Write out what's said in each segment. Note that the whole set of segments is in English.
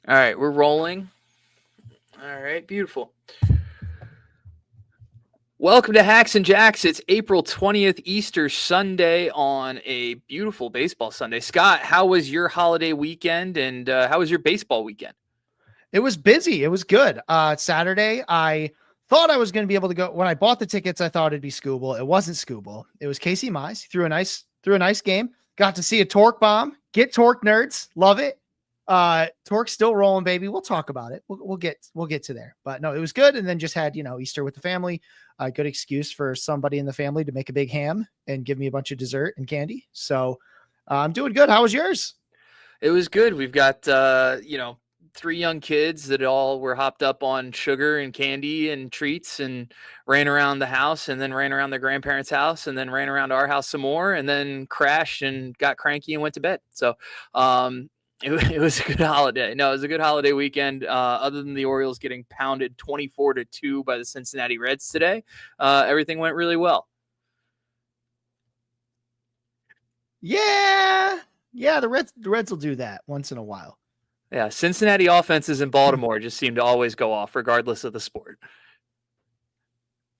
All right, we're rolling. All right, beautiful. Welcome to Hacks and Jacks. It's April 20th, Easter Sunday on a beautiful baseball Sunday. Scott, how was your holiday weekend and how was your baseball weekend? It was busy. It was good. Saturday, I thought I was going to be able to go. When I bought the tickets, I thought it'd be Scooble. It wasn't Scooble. It was Casey Mize. He threw a nice game. Got to see a torque bomb. Get torque, nerds. Love it. Torque's still rolling, baby. We'll talk about it. We'll get to there. But no, it was good. And then just had Easter with the family. A good excuse for somebody in the family to make a big ham and give me a bunch of dessert and candy. So I'm doing good. How was yours? It was good. We've got three young kids that all were hopped up on sugar and candy and treats and ran around the house and then ran around their grandparents' house and then ran around our house some more and then crashed and got cranky and went to bed. So it was a good holiday. No, it was a good holiday weekend. Other than the Orioles getting pounded 24-2 by the Cincinnati Reds today, everything went really well. Yeah, the Reds will do that once in a while. Yeah, Cincinnati offenses in Baltimore just seem to always go off, regardless of the sport.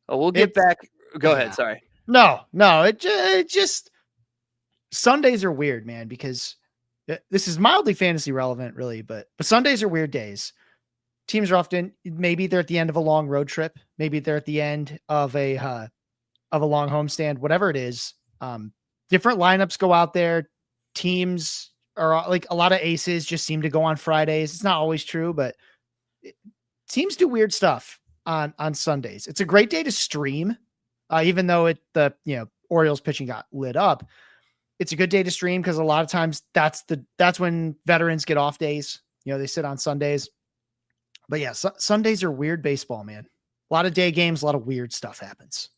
Oh, we'll get back. Go ahead. Sorry. No. It just Sundays are weird, man, because this is mildly fantasy relevant, really, but Sundays are weird days. Teams are often, maybe they're at the end of a long road trip, maybe they're at the end of a long homestand, whatever it is. Different lineups go out there. Teams are like a lot of aces just seem to go on Fridays. It's not always true, but teams do weird stuff on Sundays. It's a great day to stream, even though the Orioles pitching got lit up. It's a good day to stream because a lot of times that's when veterans get off days. They sit on Sundays. But yeah, Sundays are weird baseball, man. A lot of day games, a lot of weird stuff happens.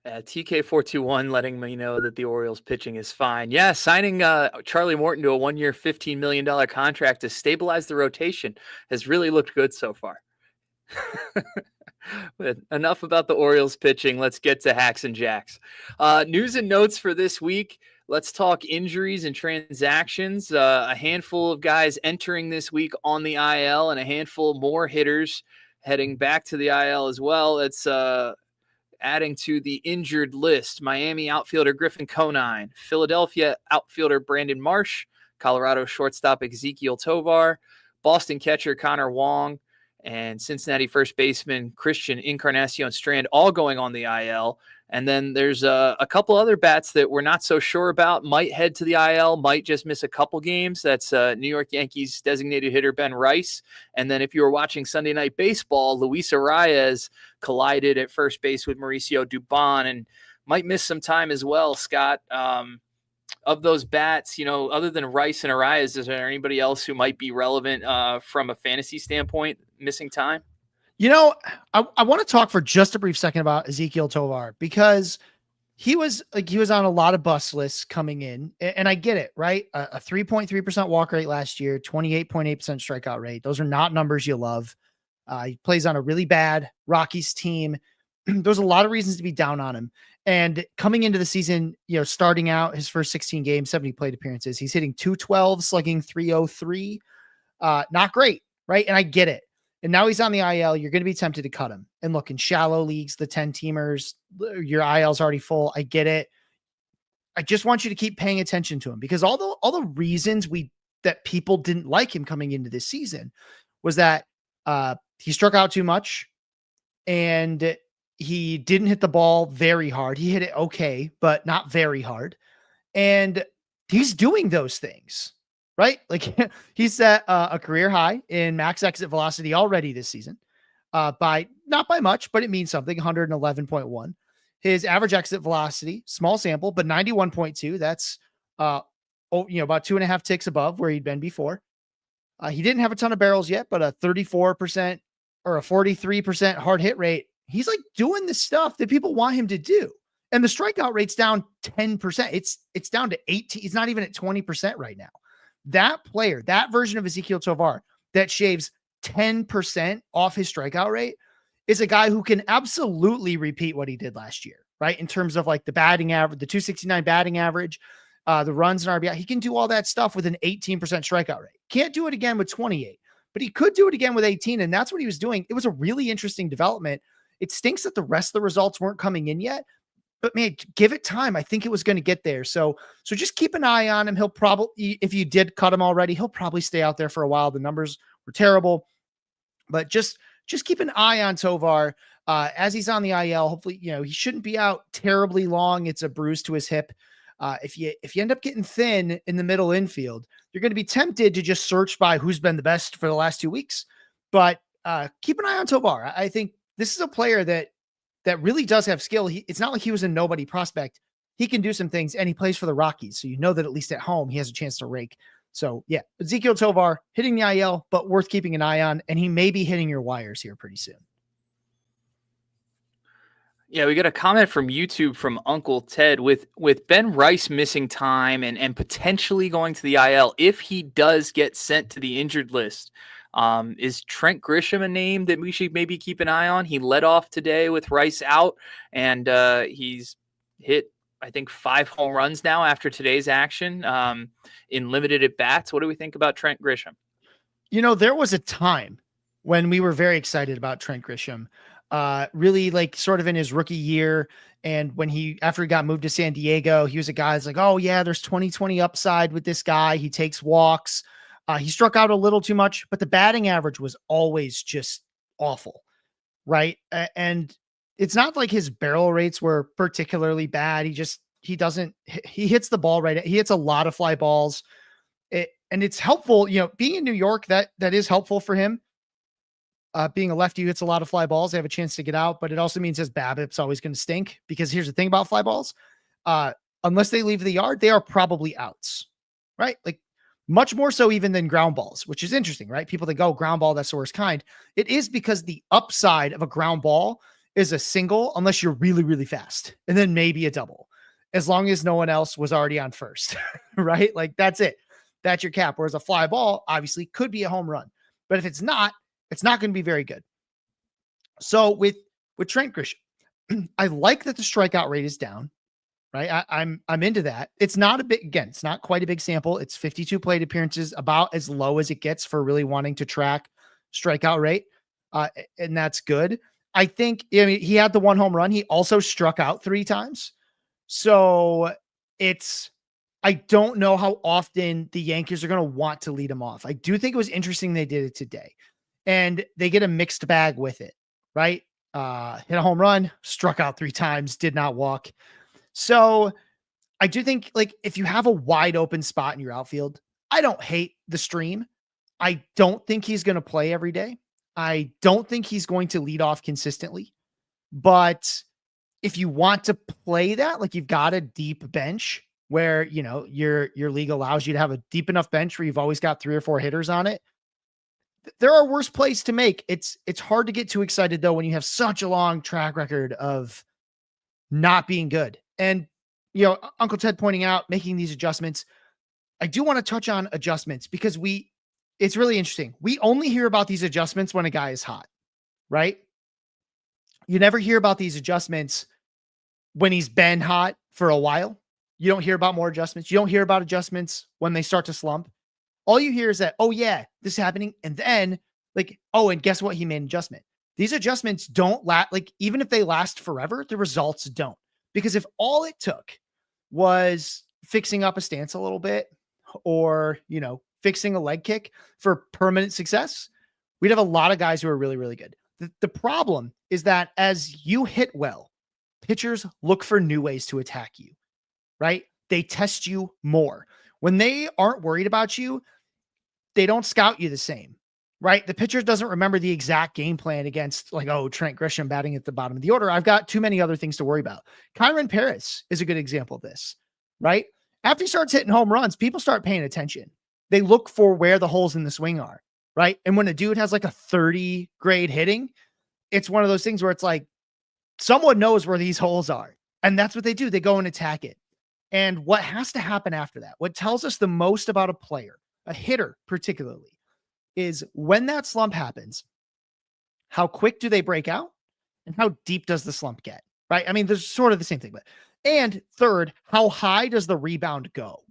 TK421 letting me know that the Orioles pitching is fine. Yeah, signing Charlie Morton to a 1-year, $15 million contract to stabilize the rotation has really looked good so far. But enough about the Orioles pitching. Let's get to Hacks and Jacks. News and notes for this week. Let's talk injuries and transactions. A handful of guys entering this week on the IL and a handful more hitters heading back to the IL as well. It's adding to the injured list: Miami outfielder Griffin Conine, Philadelphia outfielder Brandon Marsh, Colorado shortstop Ezekiel Tovar, Boston catcher Connor Wong, and Cincinnati first baseman Christian Encarnacion Strand, all going on the IL. And then there's a couple other bats that we're not so sure about, might head to the IL, might just miss a couple games. That's New York Yankees designated hitter Ben Rice. And then if you were watching Sunday Night Baseball, Luis Arias collided at first base with Mauricio Dubon and might miss some time as well, Scott. Of those bats, other than Rice and Arias, is there anybody else who might be relevant from a fantasy standpoint missing time? I want to talk for just a brief second about Ezekiel Tovar because he was on a lot of bust lists coming in, and I get it, right? A 3.3% walk rate last year, 28.8% strikeout rate. Those are not numbers you love. He plays on a really bad Rockies team. There's a lot of reasons to be down on him. And coming into the season, starting out his first 16 games, 70 plate appearances, he's hitting 212, slugging 303. Not great, right? And I get it. And now he's on the IL. You're going to be tempted to cut him. And look, in shallow leagues, the 10 teamers, your IL's already full. I get it. I just want you to keep paying attention to him because all the reasons that people didn't like him coming into this season was that he struck out too much and he didn't hit the ball very hard. He hit it okay, but not very hard. And he's doing those things. Right? Like he's set a career high in max exit velocity already this season, not by much, but it means something. 111.1. His average exit velocity, small sample, but 91.2. That's about 2.5 ticks above where he'd been before. He didn't have a ton of barrels yet, but a 34% or a 43% hard hit rate. He's like doing the stuff that people want him to do. And the strikeout rate's down 10%. It's down to 18. He's not even at 20% right now. That player, that version of Ezekiel Tovar that shaves 10% off his strikeout rate is a guy who can absolutely repeat what he did last year, right? In terms of like the batting average, the 269 batting average, the runs and RBI. He can do all that stuff with an 18% strikeout rate. Can't do it again with 28, but he could do it again with 18. And that's what he was doing. It was a really interesting development. It stinks that the rest of the results weren't coming in yet, but man, give it time. I think it was going to get there. So just keep an eye on him. He'll probably, if you did cut him already, he'll probably stay out there for a while. The numbers were terrible, but just keep an eye on Tovar as he's on the IL. Hopefully, he shouldn't be out terribly long. It's a bruise to his hip. If you end up getting thin in the middle infield, you're going to be tempted to just search by who's been the best for the last 2 weeks. But keep an eye on Tovar. I think this is a player that really does have skill. It's not like he was a nobody prospect. He can do some things, and he plays for the Rockies. So that at least at home, he has a chance to rake. So yeah, Ezequiel Tovar hitting the IL, but worth keeping an eye on. And he may be hitting your wires here pretty soon. Yeah, we got a comment from YouTube from Uncle Ted with Ben Rice missing time and potentially going to the IL. If he does get sent to the injured list, is Trent Grisham a name that we should maybe keep an eye on? He led off today with Rice out, and he's hit, I think, 5 home runs now after today's action in limited at bats. What do we think about Trent Grisham? There was a time when we were very excited about Trent Grisham, really like sort of in his rookie year. And after he got moved to San Diego, he was a guy that's like, oh yeah, there's 2020 upside with this guy. He takes walks. He struck out a little too much, but the batting average was always just awful. Right. And it's not like his barrel rates were particularly bad. He hits the ball right. He hits a lot of fly balls. And it's helpful, being in New York, that is helpful for him. Being a lefty who hits a lot of fly balls, they have a chance to get out, but it also means his BABIP's always going to stink, because here's the thing about fly balls. Unless they leave the yard, they are probably outs, right? Like much more so even than ground balls, which is interesting, right? People think, oh, ground ball, that's the worst kind. It is, because the upside of a ground ball is a single, unless you're really, really fast, and then maybe a double, as long as no one else was already on first, right? Like that's it. That's your cap. Whereas a fly ball obviously could be a home run, but if it's not going to be very good. So with Trent Grisham, I like that the strikeout rate is down, right? I'm into that. It's not it's not quite a big sample. It's 52 plate appearances, about as low as it gets for really wanting to track strikeout rate. And that's good. I think, he had the 1 home run. He also struck out 3 times. So I don't know how often the Yankees are going to want to lead him off. I do think it was interesting they did it today, and they get a mixed bag with it, right? Hit a home run, struck out 3 times, did not walk. So I do think, like, if you have a wide open spot in your outfield, I don't hate the stream. I don't think he's going to play every day. I don't think he's going to lead off consistently, but if you want to play that, like you've got a deep bench where, your league allows you to have a deep enough bench where you've always got 3 or 4 hitters on it. There are worse plays to make. It's hard to get too excited though, when you have such a long track record of not being good. And, Uncle Ted pointing out, making these adjustments. I do want to touch on adjustments, because it's really interesting. We only hear about these adjustments when a guy is hot, right? You never hear about these adjustments when he's been hot for a while. You don't hear about more adjustments. You don't hear about adjustments when they start to slump. All you hear is that, oh yeah, this is happening. And then like, oh, and guess what? He made an adjustment. These adjustments don't last. Like, even if they last forever, the results don't. Because if all it took was fixing up a stance a little bit, or, fixing a leg kick for permanent success, we'd have a lot of guys who are really, really good. The problem is that as you hit well, pitchers look for new ways to attack you, right? They test you more. When they aren't worried about you, they don't scout you the same, right? The pitcher doesn't remember the exact game plan against, like, oh, Trent Grisham batting at the bottom of the order. I've got too many other things to worry about. Kyron Paris is a good example of this, right? After he starts hitting home runs, people start paying attention. They look for where the holes in the swing are, right? And when a dude has like a 30 grade hitting, it's one of those things where it's like, someone knows where these holes are. And that's what they do. They go and attack it. And what has to happen after that, what tells us the most about a player, a hitter particularly, is when that slump happens, how quick do they break out and how deep does the slump get, right? I mean, there's sort of the same thing, and third, how high does the rebound go?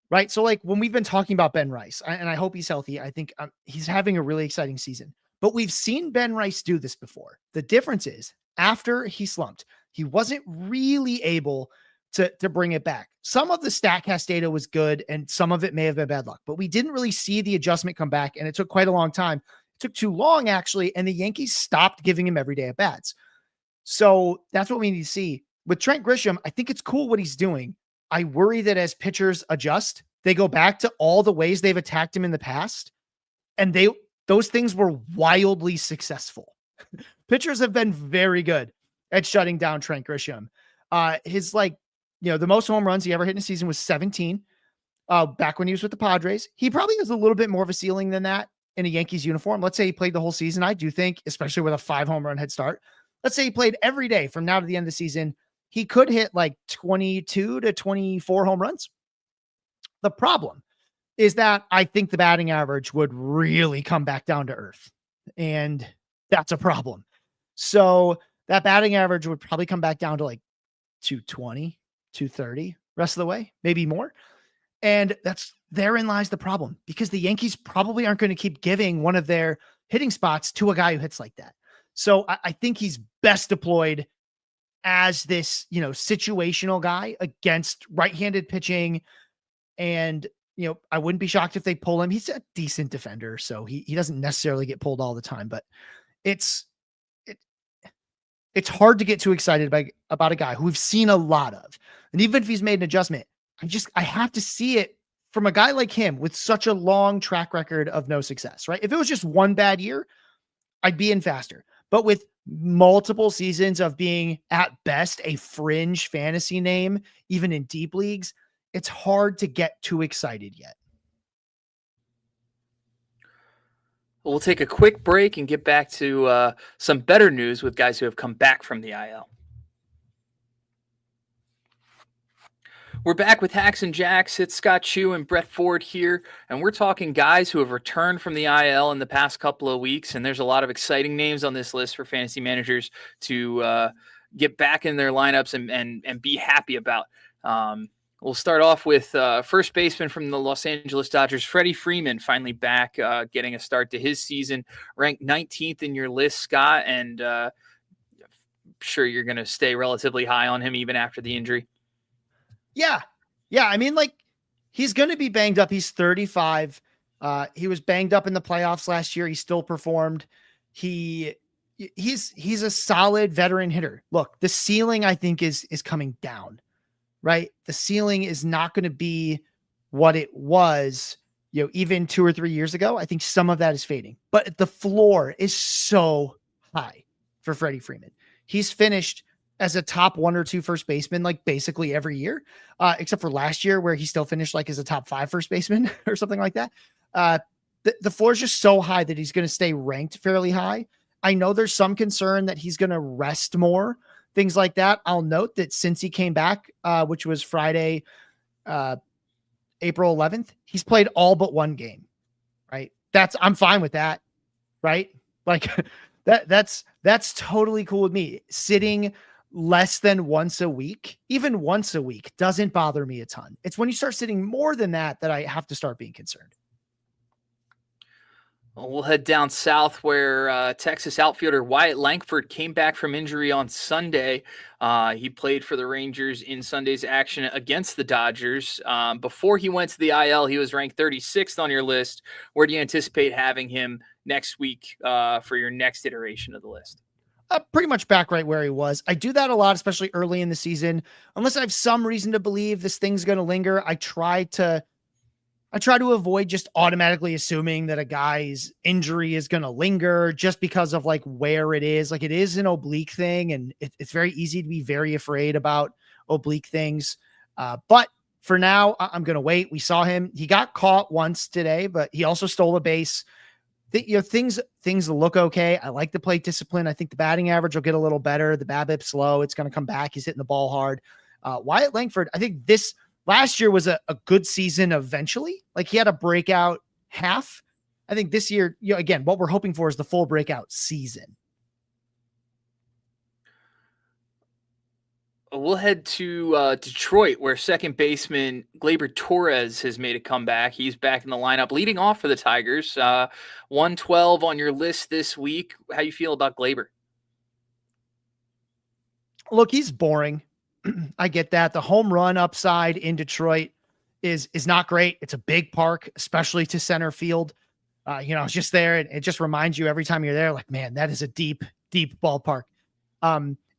right? So like when we've been talking about Ben Rice, and I hope he's healthy, I think he's having a really exciting season. But we've seen Ben Rice do this before. The difference is after he slumped, he wasn't really able to bring it back. Some of the StatCast data was good and some of it may have been bad luck, but we didn't really see the adjustment come back, and it took quite a long time. It took too long, actually, and the Yankees stopped giving him everyday at bats. So that's what we need to see. With Trent Grisham, I think it's cool what he's doing. I worry that as pitchers adjust, they go back to all the ways they've attacked him in the past, and those things were wildly successful. Pitchers have been very good at shutting down Trent Grisham. His the most home runs he ever hit in a season was 17. Back when he was with the Padres. He probably has a little bit more of a ceiling than that in a Yankees uniform. Let's say he played the whole season. I do think, especially with a 5 home run head start, let's say he played every day from now to the end of the season, he could hit like 22 to 24 home runs. The problem is that I think the batting average would really come back down to earth. And that's a problem. So that batting average would probably come back down to like 220, 230 rest of the way, maybe more. And therein lies the problem, because the Yankees probably aren't going to keep giving one of their hitting spots to a guy who hits like that. So I think he's best deployed as this, situational guy against right-handed pitching. And, I wouldn't be shocked if they pull him. He's a decent defender, so he doesn't necessarily get pulled all the time, but it's hard to get too excited about a guy who we've seen a lot of. And even if he's made an adjustment, I have to see it from a guy like him with such a long track record of no success, right? If it was just one bad year, I'd be in faster. But with multiple seasons of being at best a fringe fantasy name, even in deep leagues, it's hard to get too excited yet. We'll take a quick break and get back to some better news with guys who have come back from the IL. We're back with Hacks and Jacks. It's Scott Chu and Brett Ford here, and we're talking guys who have returned from the IL in the past couple of weeks, and there's a lot of exciting names on this list for fantasy managers to get back in their lineups and be happy about. We'll start off with first baseman from the Los Angeles Dodgers, Freddie Freeman, finally back, getting a start to his season, ranked 19th in your list, Scott, and I'm sure you're going to stay relatively high on him even after the injury. Yeah. I mean, he's going to be banged up. He's 35. He was banged up in the playoffs last year. He still performed. He's a solid veteran hitter. Look, the ceiling, I think, is coming down, right? The ceiling is not going to be what it was, even 2 or 3 years ago. I think some of that is fading, but the floor is so high for Freddie Freeman. He's finished as a top 1 or 2 first baseman, basically every year, except for last year where he still finished as a top 5 first baseman or something like that. The floor is just so high that he's going to stay ranked fairly high. I know there's some concern that he's going to rest more, things like that. I'll note that since he came back, which was Friday, April 11th, he's played all but 1 game, right? I'm fine with that, right? That's totally cool with me. Sitting less than once a week, even once a week, doesn't bother me a ton. It's when you start sitting more than that I have to start being concerned. Well, we'll head down south where Texas outfielder Wyatt Langford came back from injury on Sunday. He played for the Rangers in Sunday's action against the Dodgers. Before he went to the IL, he was ranked 36th on your list. Where do you anticipate having him next week for your next iteration of the list? Pretty much back right where he was. I do that a lot, especially early in the season. Unless I have some reason to believe this thing's going to linger, I try to avoid just automatically assuming that a guy's injury is going to linger just because of where it is. It is an oblique thing, and it's very easy to be very afraid about oblique things. But for now, I'm going to wait. We saw him. He got caught once today, but he also stole a base. Things look okay. I like the plate discipline. I think the batting average will get a little better. The BABIP's low. It's going to come back. He's hitting the ball hard. Wyatt Langford, I think this last year was a good season eventually. He had a breakout half. I think this year, again, what we're hoping for is the full breakout season. We'll head to Detroit, where second baseman Gleyber Torres has made a comeback. He's back in the lineup, leading off for the Tigers. 112 on your list this week. How you feel about Gleyber? Look, he's boring. I get that. The home run upside in Detroit is not great. It's a big park, especially to center field. It's just there, and it just reminds you every time you're there, like, man, that is a deep, deep ballpark.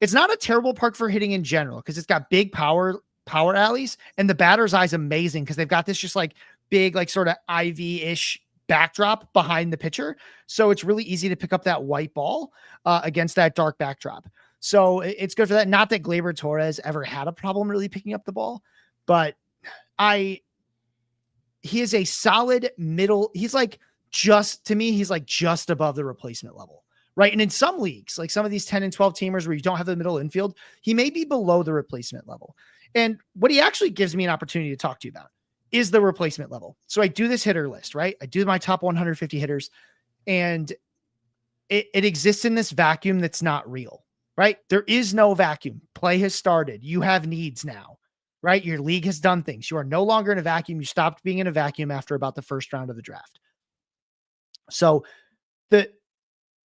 It's not a terrible park for hitting in general because it's got big power alleys, and the batter's eye is amazing because they've got this just like big, like sort of Ivy-ish backdrop behind the pitcher. So it's really easy to pick up that white ball against that dark backdrop. So it's good for that. Not that Gleyber Torres ever had a problem really picking up the ball, but he is a solid middle. He's like he's like just above the replacement level, right? And in some leagues, like some of these 10 and 12 teamers where you don't have the middle infield, he may be below the replacement level. And what he actually gives me an opportunity to talk to you about is the replacement level. So I do this hitter list, right? I do my top 150 hitters, and it exists in this vacuum that's not real, right? There is no vacuum. Play has started. You have needs now, right? Your league has done things. You are no longer in a vacuum. You stopped being in a vacuum after about the first round of the draft. So the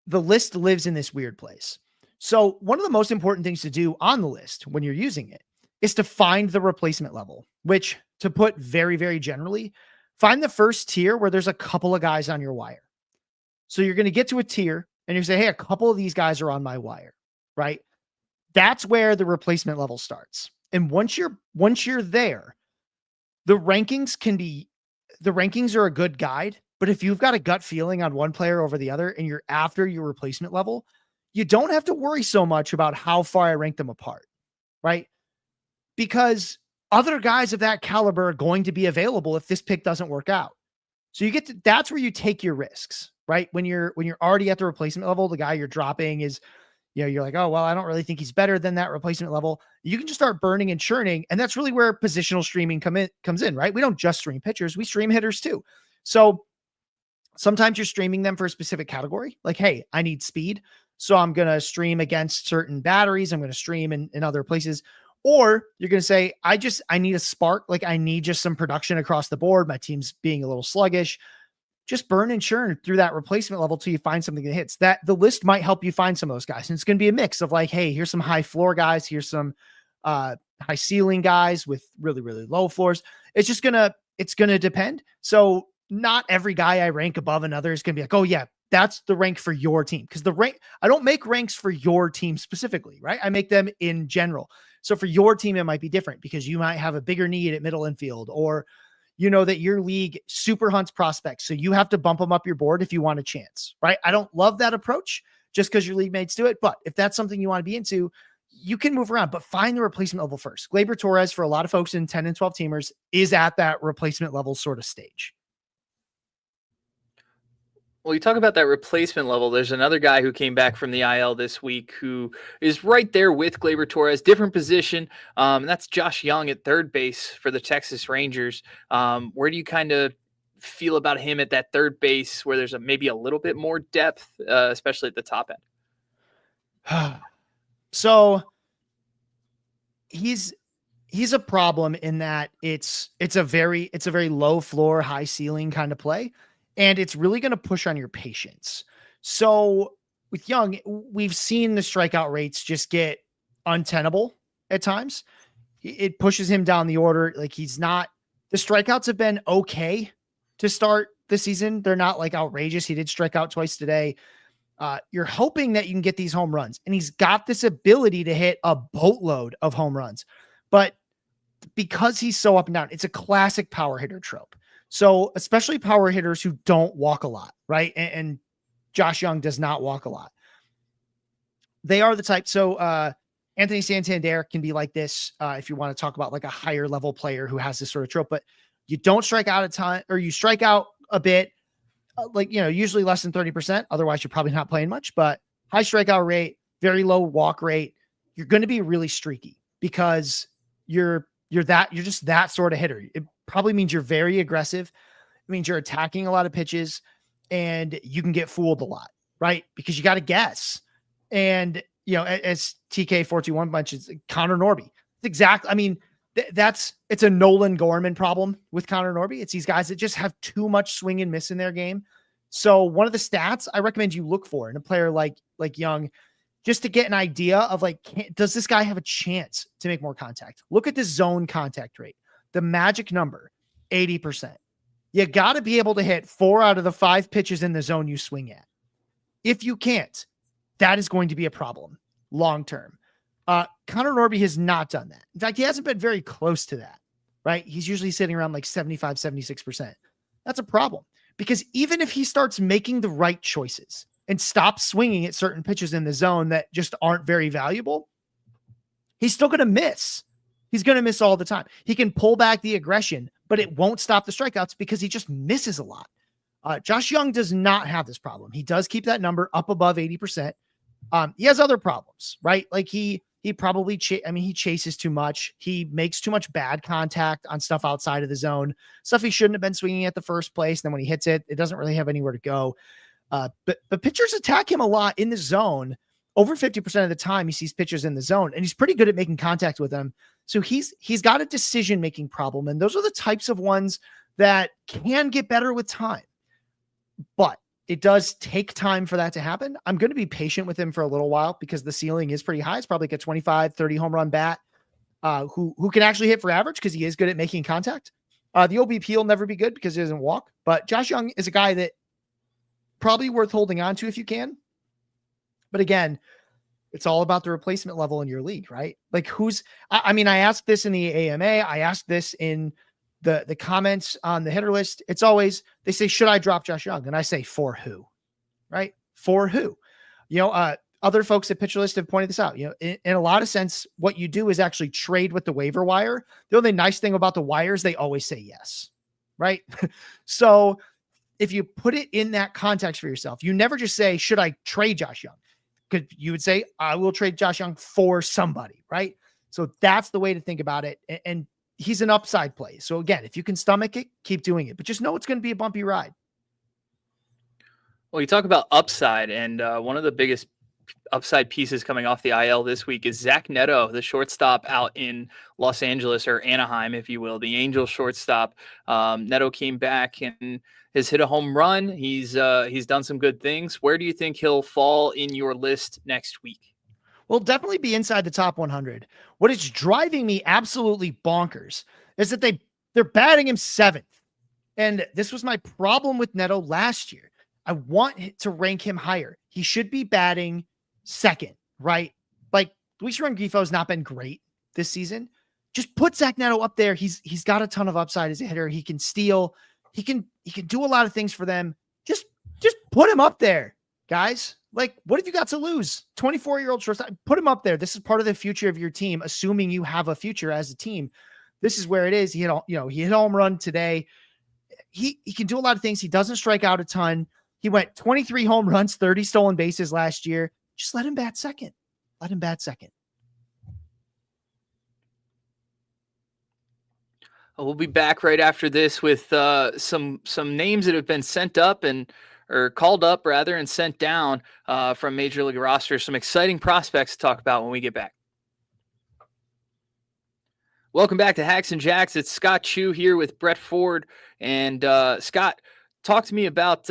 list lives in this weird place. So one of the most important things to do on the list when you're using it is to find the replacement level, which, to put very, very generally, find the first tier where there's a couple of guys on your wire. So you're going to get to a tier and you say, hey, a couple of these guys are on my wire, right? That's where the replacement level starts. And once you're there, the rankings are a good guide. But if you've got a gut feeling on one player over the other and you're after your replacement level, you don't have to worry so much about how far I rank them apart, right? Because other guys of that caliber are going to be available if this pick doesn't work out. So that's where you take your risks, right? When you're already at the replacement level, the guy you're dropping is, you're like, oh, well, I don't really think he's better than that replacement level. You can just start burning and churning. And that's really where positional streaming comes in, right? We don't just stream pitchers, we stream hitters too. So sometimes you're streaming them for a specific category. Like, hey, I need speed, so I'm going to stream against certain batteries. I'm going to stream in other places. Or you're going to say, I need a spark. Like, I need just some production across the board. My team's being a little sluggish. Just burn and churn through that replacement level till you find something that hits. That the list might help you find some of those guys. And it's going to be a mix of like, hey, here's some high floor guys. Here's some high ceiling guys with really, really low floors. It's going to depend. So not every guy I rank above another is going to be like, oh yeah, that's the rank for your team. Because I don't make ranks for your team specifically, right? I make them in general. So for your team, it might be different because you might have a bigger need at middle infield, or that your league super hunts prospects. So you have to bump them up your board if you want a chance, right? I don't love that approach just because your league mates do it. But if that's something you want to be into, you can move around, but find the replacement level first. Gleyber Torres, for a lot of folks in 10 and 12 teamers, is at that replacement level sort of stage. Well, you talk about that replacement level. There's another guy who came back from the IL this week who is right there with Gleyber Torres, different position. And that's Josh Young at third base for the Texas Rangers. Where do you kind of feel about him at that third base where there's maybe a little bit more depth, especially at the top end? So he's a problem in that it's a very low floor, high ceiling kind of play. And it's really going to push on your patience. So with Young, we've seen the strikeout rates just get untenable at times. It pushes him down the order. Like, the strikeouts have been okay to start the season. They're not like outrageous. He did strike out twice today. You're hoping that you can get these home runs, and he's got this ability to hit a boatload of home runs, but because he's so up and down, it's a classic power hitter trope. So especially power hitters who don't walk a lot, right? And Josh Young does not walk a lot. They are the type. So Anthony Santander can be like this if you want to talk about like a higher level player who has this sort of trope, but you don't strike out a ton, or you strike out a bit, usually less than 30%. Otherwise, you're probably not playing much, but high strikeout rate, very low walk rate. You're going to be really streaky because you're just that sort of hitter. It probably means you're very aggressive. It means you're attacking a lot of pitches, and you can get fooled a lot, right? Because you got to guess. And as TK421 mentions, Connor Norby. Exactly. I mean, it's a Nolan Gorman problem with Connor Norby. It's these guys that just have too much swing and miss in their game. So one of the stats I recommend you look for in a player like Young, just to get an idea of does this guy have a chance to make more contact? Look at the zone contact rate, the magic number, 80%. You got to be able to hit 4 out of the 5 pitches in the zone you swing at. If you can't, that is going to be a problem long-term. Connor Norby has not done that. In fact, he hasn't been very close to that, right? He's usually sitting around 75, 76%. That's a problem because even if he starts making the right choices and stops swinging at certain pitches in the zone that just aren't very valuable, he's still going to miss. He's going to miss all the time. He can pull back the aggression, but it won't stop the strikeouts because he just misses a lot. Josh Young does not have this problem. He does keep that number up above 80%. He has other problems, right? He probably, he chases too much. He makes too much bad contact on stuff outside of the zone, stuff he shouldn't have been swinging at the first place. And then when he hits it, it doesn't really have anywhere to go. But pitchers attack him a lot in the zone. Over 50% of the time he sees pitchers in the zone, and he's pretty good at making contact with them. So he's got a decision-making problem. And those are the types of ones that can get better with time, but it does take time for that to happen. I'm going to be patient with him for a little while because the ceiling is pretty high. It's probably like a 25, 30 home run bat who can actually hit for average because he is good at making contact. The OBP will never be good because he doesn't walk, but Josh Young is a guy that probably worth holding on to if you can. But again, it's all about the replacement level in your league, right? I asked this in the AMA. I asked this in the comments on the hitter list. It's always, they say, should I drop Josh Young? And I say, for who, right? For who? Other folks at Pitcher List have pointed this out. In a lot of sense, what you do is actually trade with the waiver wire. The only nice thing about the wires, they always say yes, right? So if you put it in that context for yourself, you never just say, should I trade Josh Young? Because you would say, I will trade Josh Young for somebody, right? So that's the way to think about it. And he's an upside play. So again, if you can stomach it, keep doing it, but just know it's going to be a bumpy ride. Well, you talk about upside, and one of the biggest upside pieces coming off the IL this week is Zach Neto, the shortstop out in Los Angeles, or Anaheim, if you will, the Angels shortstop. Neto came back and has hit a home run. He's done some good things. Where do you think he'll fall in your list next week? Will definitely be inside the top 100. What is driving me absolutely bonkers is that they're batting him 7th. And this was my problem with Neto last year. I want to rank him higher. He should be batting 2nd, right? Luis Rengifo has not been great this season. Just put Zach Neto up there. He's got a ton of upside as a hitter. He can steal. He can do a lot of things for them. Just put him up there, guys. What have you got to lose? 24-year-old shortstop, put him up there. This is part of the future of your team, assuming you have a future as a team. This is where it is. He hit a home run today. He can do a lot of things. He doesn't strike out a ton. He went 23 home runs, 30 stolen bases last year. Just let him bat 2nd. Let him bat 2nd. We'll be back right after this with some names that have been sent up or called up rather and sent down from Major League rosters. Some exciting prospects to talk about when we get back. Welcome back to Hacks and Jacks. It's Scott Chu here with Brett Ford. And Scott, talk to me about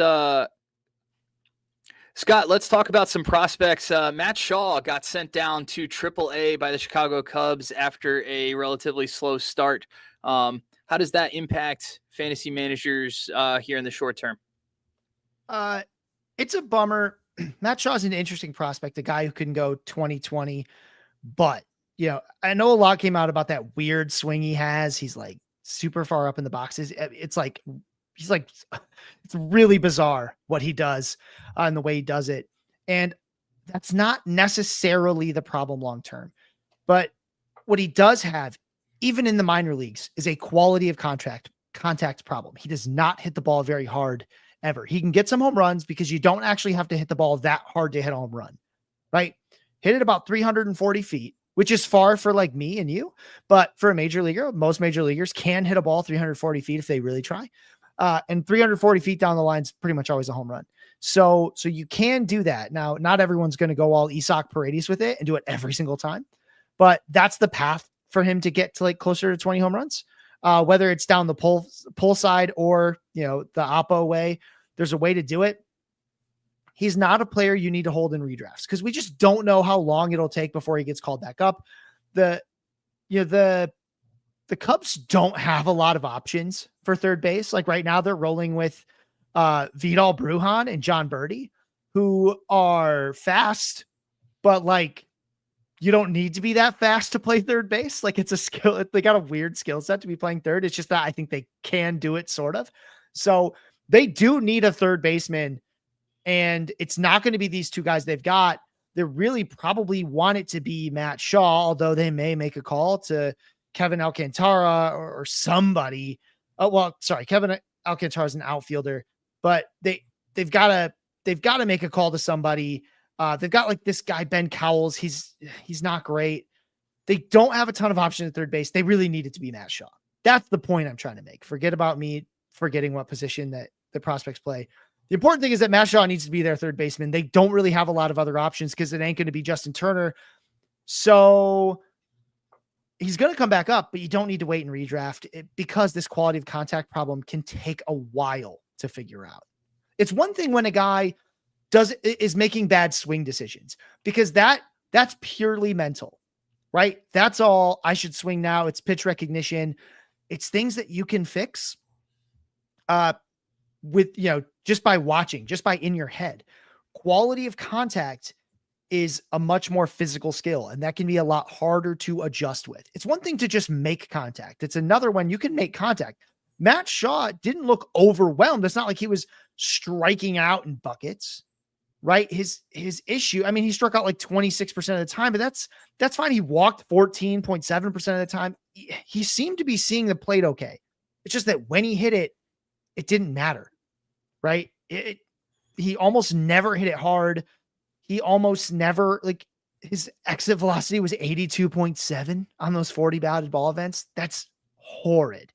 Scott, let's talk about some prospects. Matt Shaw got sent down to AAA by the Chicago Cubs after a relatively slow start. How does that impact fantasy managers here in the short term? It's a bummer. Matt Shaw's an interesting prospect, a guy who can go 2020, but I know a lot came out about that weird swing he has. He's super far up in the boxes. It's really bizarre what he does and the way he does it. And that's not necessarily the problem long-term, but what he does have, even in the minor leagues, is a quality of contact problem. He does not hit the ball very hard ever. He can get some home runs because you don't actually have to hit the ball that hard to hit a home run, right? Hit it about 340 feet, which is far for me and you, but for a major leaguer, most major leaguers can hit a ball 340 feet if they really try. And 340 feet down the line is pretty much always a home run. So you can do that. Now, not everyone's going to go all Isak Paredes with it and do it every single time, but that's the path for him to get to like closer to 20 home runs. Whether it's down the pull side or, the oppo way, there's a way to do it. He's not a player you need to hold in redrafts because we just don't know how long it'll take before he gets called back up. The Cubs don't have a lot of options for third base. Like right now they're rolling with Vidal Brujan and John Birdie, who are fast, but like you don't need to be that fast to play third base. Like it's a skill. They got a weird skill set to be playing third. It's just that I think they can do it sort of. So they do need a third baseman, and it's not going to be these two guys they've got. They really probably want it to be Matt Shaw, although they may make a call to Kevin Alcantara or somebody. Kevin Alcantara is an outfielder, but they've got to make a call to somebody. They've got like this guy, Ben Cowles. He's not great. They don't have a ton of options at third base. They really need it to be Matt Shaw. That's the point I'm trying to make. Forget about me forgetting what position that the prospects play. The important thing is that Matt Shaw needs to be their third baseman. They don't really have a lot of other options because it ain't going to be Justin Turner. So he's going to come back up, but you don't need to wait and redraft because this quality of contact problem can take a while to figure out. It's one thing when a guy is making bad swing decisions because that's purely mental, right? That's all. I should swing now. It's pitch recognition. It's things that you can fix with, just by watching, just by in your head. Quality of contact is a much more physical skill, and that can be a lot harder to adjust with. It's one thing to just make contact. It's another when you can make contact. Matt Shaw didn't look overwhelmed. It's not like he was striking out in buckets, right? His issue, I mean, he struck out like 26% of the time, but that's fine. He walked 14.7% of the time. He seemed to be seeing the plate okay. It's just that when he hit it, it didn't matter, right? He almost never hit it hard. He almost never, like, his exit velocity was 82.7 on those 40 batted ball events. That's horrid,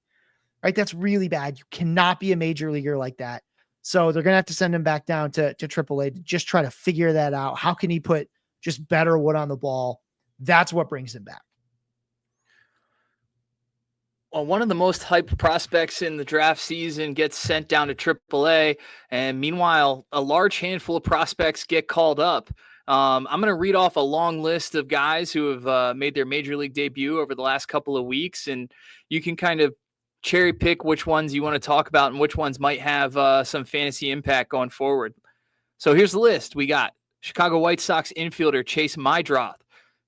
right? That's really bad. You cannot be a major leaguer like that. So they're going to have to send him back down to AAA to just try to figure that out. How can he put just better wood on the ball? That's what brings him back. Well, one of the most hyped prospects in the draft season gets sent down to AAA, and meanwhile, a large handful of prospects get called up. I'm going to read off a long list of guys who have made their major league debut over the last couple of weeks, and you can kind of cherry pick which ones you want to talk about and which ones might have some fantasy impact going forward. So here's the list. We got Chicago White Sox infielder Chase Mydroth,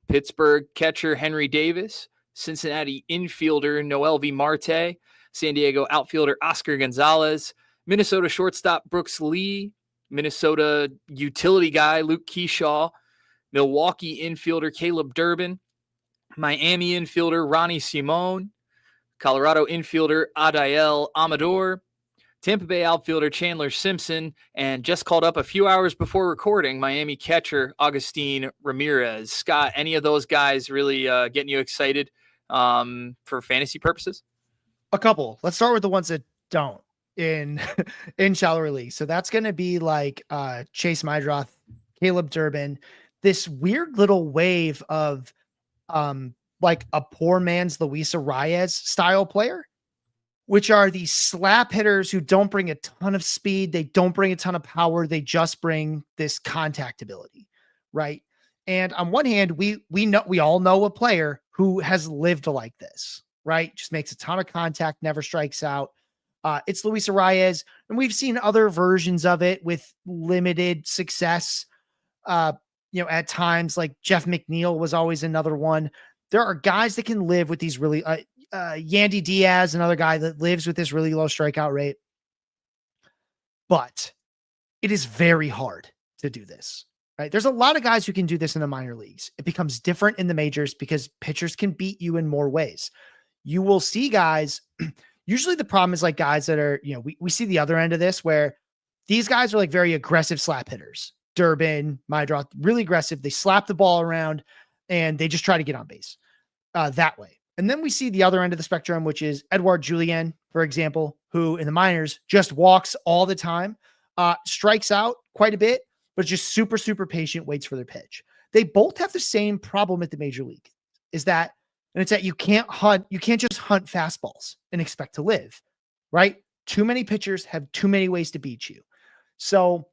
Pittsburgh catcher Henry Davis, Cincinnati infielder Noel V. Marte, San Diego outfielder Oscar Gonzalez, Minnesota shortstop Brooks Lee, Minnesota utility guy Luke Keyshaw, Milwaukee infielder Caleb Durbin, Miami infielder Ronnie Simone, Colorado infielder Adael Amador, Tampa Bay outfielder Chandler Simpson, and just called up a few hours before recording, Miami catcher Agustin Ramirez. Scott, any of those guys really getting you excited for fantasy purposes? A couple. Let's start with the ones that don't in shallow release. So that's going to be like Chase Mydroth, Caleb Durbin, this weird little wave of like a poor man's Luis Arias style player, which are these slap hitters who don't bring a ton of speed. They don't bring a ton of power. They just bring this contact ability, right? And on one hand, we all know a player who has lived like this, right? Just makes a ton of contact, never strikes out. It's Luis Arias, and we've seen other versions of it with limited success. At times, like Jeff McNeil was always another one. There are guys that can live with these really Yandy Diaz, another guy that lives with this really low strikeout rate. But it is very hard to do this, right? There's a lot of guys who can do this in the minor leagues. It becomes different in the majors because pitchers can beat you in more ways. You will see guys, usually the problem is like guys that are, we see the other end of this where these guys are like very aggressive slap hitters. Durbin, Mydroth, really aggressive. They slap the ball around and they just try to get on base that way. And then we see the other end of the spectrum, which is Edouard Julien, for example, who in the minors just walks all the time. strikes out quite a bit, but just super, super patient, waits for their pitch. They both have the same problem at the major league, is that, and it's that you can't just hunt fastballs and expect to live, right? Too many pitchers have too many ways to beat you. So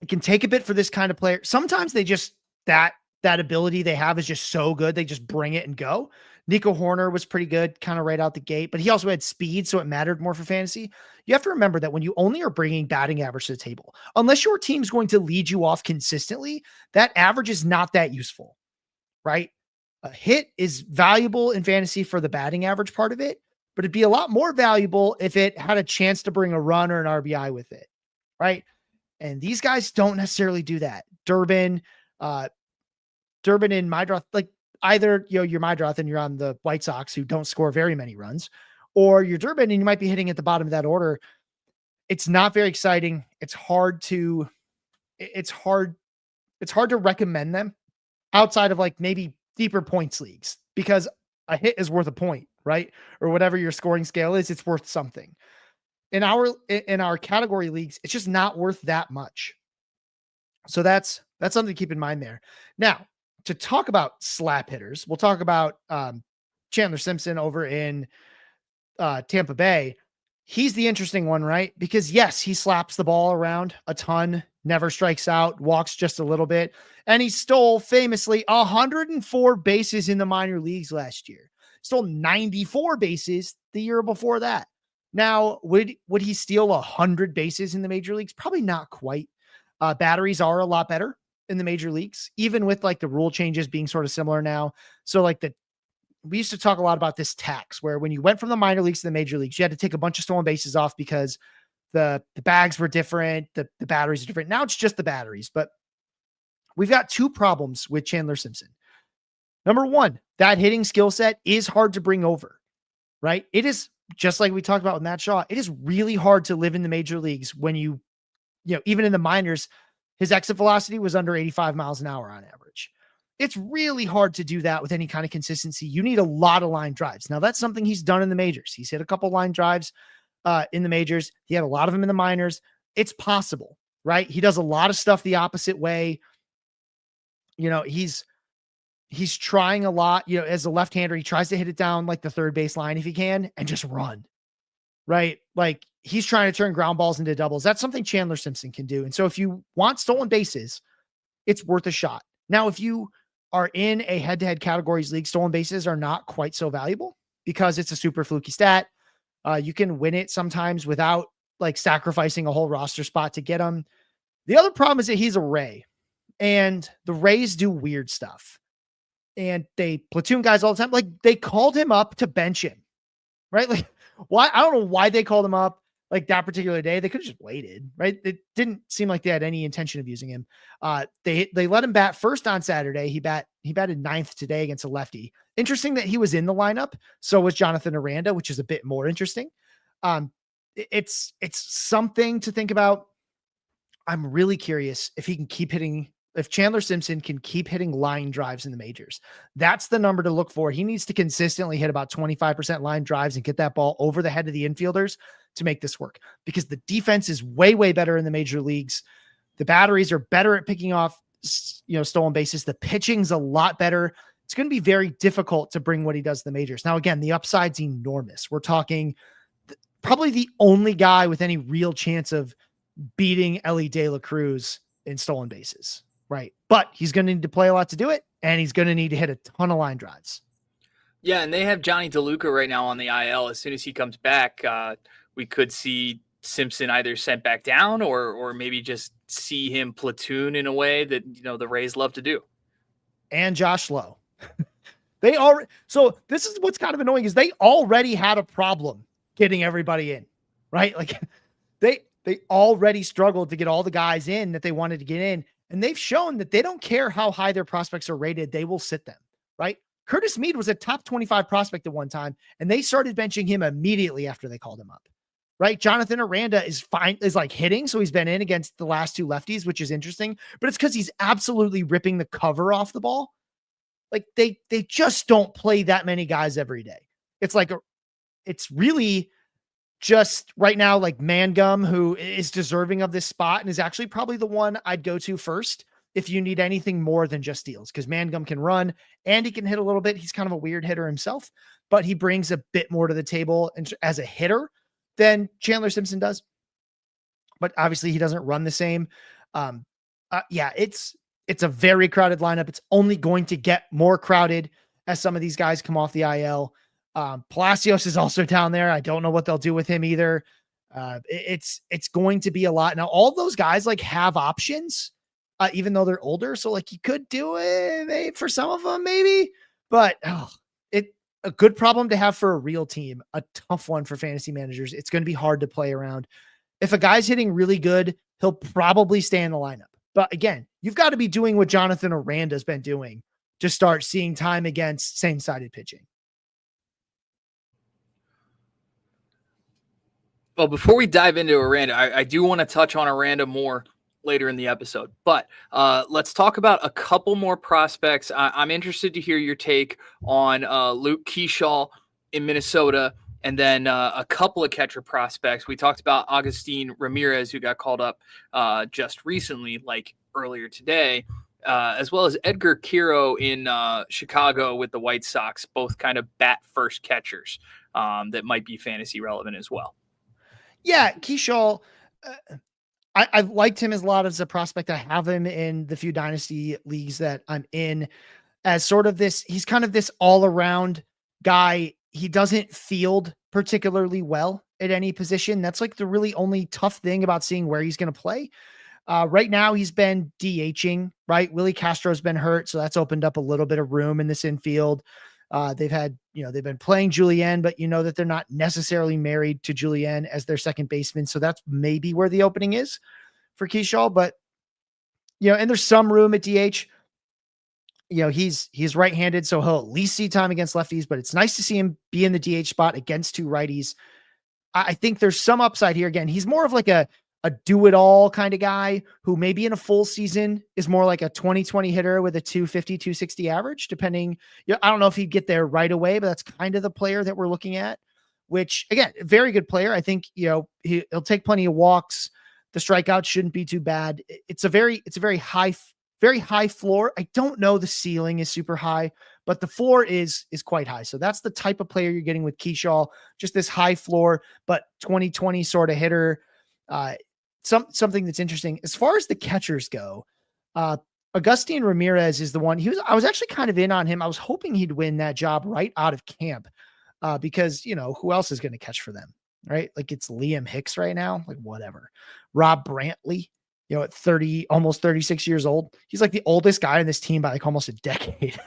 it can take a bit for this kind of player. Sometimes they just, that ability they have is just so good. They just bring it and go. Nico Horner was pretty good kind of right out the gate, but he also had speed, so it mattered more for fantasy. You have to remember that when you only are bringing batting average to the table, unless your team's going to lead you off consistently, that average is not that useful, right? A hit is valuable in fantasy for the batting average part of it, but it'd be a lot more valuable if it had a chance to bring a run or an RBI with it, right? And these guys don't necessarily do that. Durbin in my draft, like either, you're my draft and you're on the White Sox who don't score very many runs, or you're Durbin and you might be hitting at the bottom of that order. It's not very exciting. It's hard to recommend them outside of like maybe deeper points leagues, because a hit is worth a point, right? Or whatever your scoring scale is, it's worth something. In our category leagues, it's just not worth that much. So that's something to keep in mind there. Now, to talk about slap hitters, we'll talk about Chandler Simpson over in Tampa Bay. He's the interesting one, right? Because yes, he slaps the ball around a ton, never strikes out, walks just a little bit, and he stole famously 104 bases in the minor leagues last year. Stole 94 bases the year before that. Now, would he steal 100 bases in the major leagues? Probably not quite. Batteries are a lot better in the major leagues, even with like the rule changes being sort of similar now. So like we used to talk a lot about this tax where when you went from the minor leagues to the major leagues, you had to take a bunch of stolen bases off because the bags were different. The batteries are different. Now it's just the batteries, but we've got two problems with Chandler Simpson. Number one, that hitting skill set is hard to bring over, right? It is just like we talked about with Matt Shaw. It is really hard to live in the major leagues when even in the minors, his exit velocity was under 85 miles an hour on average. It's really hard to do that with any kind of consistency. You need a lot of line drives. Now that's something he's done in the majors. He's hit a couple line drives in the majors. He had a lot of them in the minors. It's possible, right? He does a lot of stuff the opposite way. He's trying a lot, as a left-hander, he tries to hit it down like the third base line if he can and just run, right? Like he's trying to turn ground balls into doubles. That's something Chandler Simpson can do. And so if you want stolen bases, it's worth a shot. Now, if you are in a head-to-head categories league, stolen bases are not quite so valuable because it's a super fluky stat. You can win it sometimes without like sacrificing a whole roster spot to get them. The other problem is that he's a Ray, and the Rays do weird stuff. And they platoon guys all the time. Like they called him up to bench him, right? Like why? I don't know why they called him up like that particular day. They could have just waited, right? It didn't seem like they had any intention of using him. They let him bat first on Saturday. He batted ninth today against a lefty. Interesting that he was in the lineup. So was Jonathan Aranda, which is a bit more interesting. It's something to think about. I'm really curious if he can keep hitting. If Chandler Simpson can keep hitting line drives in the majors, that's the number to look for. He needs to consistently hit about 25% line drives and get that ball over the head of the infielders to make this work, because the defense is way, way better in the major leagues. The batteries are better at picking off, stolen bases. The pitching's a lot better. It's going to be very difficult to bring what he does to the majors. Now, again, the upside's enormous. We're talking probably the only guy with any real chance of beating Ellie De La Cruz in stolen bases. Right. But he's going to need to play a lot to do it, and he's going to need to hit a ton of line drives. Yeah, and they have Johnny DeLuca right now on the IL. As soon as he comes back, we could see Simpson either sent back down or maybe just see him platoon in a way that, the Rays love to do. And Josh Lowe. So this is what's kind of annoying is they already had a problem getting everybody in, right? Like they already struggled to get all the guys in that they wanted to get in. And they've shown that they don't care how high their prospects are rated. They will sit them, right? Curtis Mead was a top 25 prospect at one time, and they started benching him immediately after they called him up, right? Jonathan Aranda is like hitting. So he's been in against the last two lefties, which is interesting, but it's because he's absolutely ripping the cover off the ball. Like they just don't play that many guys every day. It's like, it's really just right now, like Mangum, who is deserving of this spot and is actually probably the one I'd go to first if you need anything more than just steals, because Mangum can run and he can hit a little bit. He's kind of a weird hitter himself, but he brings a bit more to the table as a hitter than Chandler Simpson does. But obviously he doesn't run the same. Yeah, it's a very crowded lineup. It's only going to get more crowded as some of these guys come off the IL. Palacios is also down there. I don't know what they'll do with him either. It's going to be a lot. Now, all those guys like have options, even though they're older. So like you could do it maybe for some of them, maybe, but a good problem to have for a real team, a tough one for fantasy managers. It's going to be hard to play around. If a guy's hitting really good, he'll probably stay in the lineup. But again, you've got to be doing what Jonathan Aranda's been doing to start seeing time against same-sided pitching. Well, before we dive into Aranda, I do want to touch on Aranda more later in the episode. But let's talk about a couple more prospects. I'm interested to hear your take on Luke Keyshaw in Minnesota, and then a couple of catcher prospects. We talked about Agustin Ramirez, who got called up just recently, like earlier today, as well as Edgar Quiro in Chicago with the White Sox, both kind of bat first catchers that might be fantasy relevant as well. Yeah, Keyshaw, I've liked him as a lot as a prospect. I have him in the few dynasty leagues that I'm in as sort of this. He's kind of this all around guy. He doesn't field particularly well at any position. That's like the really only tough thing about seeing where he's going to play. Right now he's been DHing, right? Willie Castro's been hurt. So that's opened up a little bit of room in this infield. They've been playing Julien, but you know that they're not necessarily married to Julien as their second baseman. So that's maybe where the opening is for Keyshaw, but and there's some room at DH. He's right-handed, so he'll at least see time against lefties, but it's nice to see him be in the DH spot against two righties. I think there's some upside here. Again, he's more of like a do-it-all kind of guy who maybe in a full season is more like a 20-20 hitter with a 250, 260 average, depending. I don't know if he'd get there right away, but that's kind of the player that we're looking at, which, again, very good player. I think, he'll take plenty of walks. The strikeouts shouldn't be too bad. It's a very high floor. I don't know the ceiling is super high, but the floor is quite high. So that's the type of player you're getting with Keyshaw, just this high floor, but 20-20 sort of hitter. Something that's interesting as far as the catchers go. Agustin Ramirez is the one. I was actually kind of in on him. I was hoping he'd win that job right out of camp because who else is going to catch for them, right? Like it's Liam Hicks right now, like whatever. Rob Brantley, at 30, almost 36 years old. He's like the oldest guy in this team by like almost a decade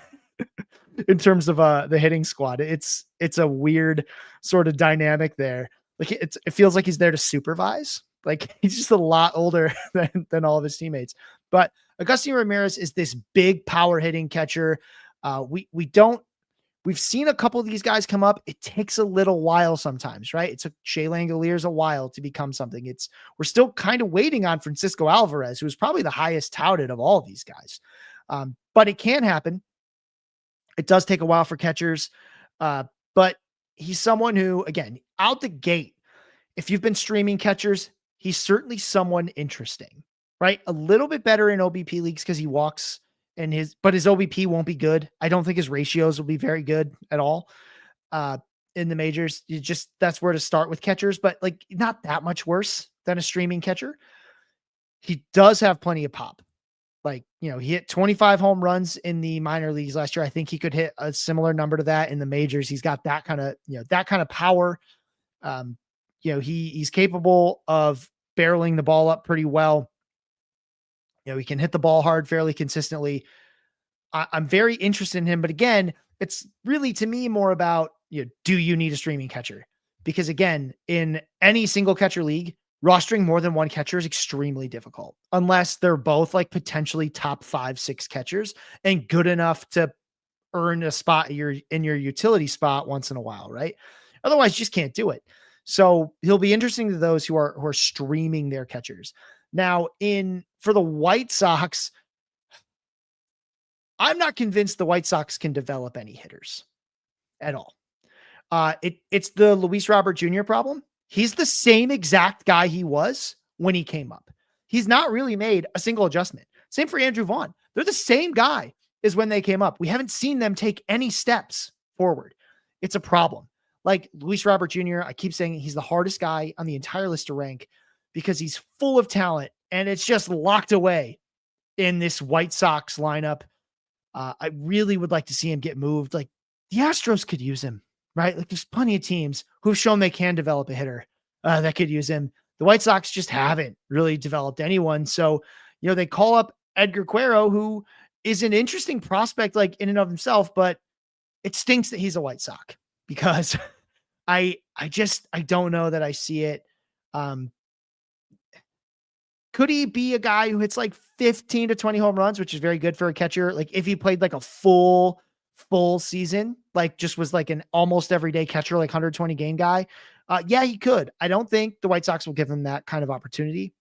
in terms of the hitting squad. It's a weird sort of dynamic there. Like it feels like he's there to supervise. Like he's just a lot older than all of his teammates. But Agustin Ramirez is this big power hitting catcher. We've seen a couple of these guys come up. It takes a little while sometimes, right? It took Shea Langoliers a while to become something. We're still kind of waiting on Francisco Alvarez, who is probably the highest touted of all of these guys. But it can happen. It does take a while for catchers. But he's someone who, again, out the gate, if you've been streaming catchers, he's certainly someone interesting, right? A little bit better in OBP leagues because he walks but his OBP won't be good. I don't think his ratios will be very good at all in the majors. That's where to start with catchers, but like not that much worse than a streaming catcher. He does have plenty of pop. Like, he hit 25 home runs in the minor leagues last year. I think he could hit a similar number to that in the majors. He's got that kind of power. He's capable of barreling the ball up pretty well. He can hit the ball hard fairly consistently. I'm very interested in him, but again, it's really to me more about, do you need a streaming catcher? Because again, in any single catcher league, rostering more than one catcher is extremely difficult unless they're both like potentially top 5-6 catchers and good enough to earn a spot in your utility spot once in a while, right? Otherwise, you just can't do it. So he'll be interesting to those who are streaming their catchers. Now, for the White Sox, I'm not convinced the White Sox can develop any hitters at all. It's the Luis Robert Jr. problem. He's the same exact guy he was when he came up. He's not really made a single adjustment. Same for Andrew Vaughn. They're the same guy as when they came up. We haven't seen them take any steps forward. It's a problem. Like Luis Robert Jr., I keep saying he's the hardest guy on the entire list to rank because he's full of talent and it's just locked away in this White Sox lineup. I really would like to see him get moved. Like the Astros could use him, right? Like there's plenty of teams who've shown they can develop a hitter that could use him. The White Sox just haven't really developed anyone. So, they call up Edgar Cuero, who is an interesting prospect, like in and of himself, but it stinks that he's a White Sox because I don't know that I see it. Could he be a guy who hits like 15 to 20 home runs, which is very good for a catcher? Like if he played like a full season, like just was like an almost everyday catcher, like 120 game guy. Yeah, he could. I don't think the White Sox will give him that kind of opportunity.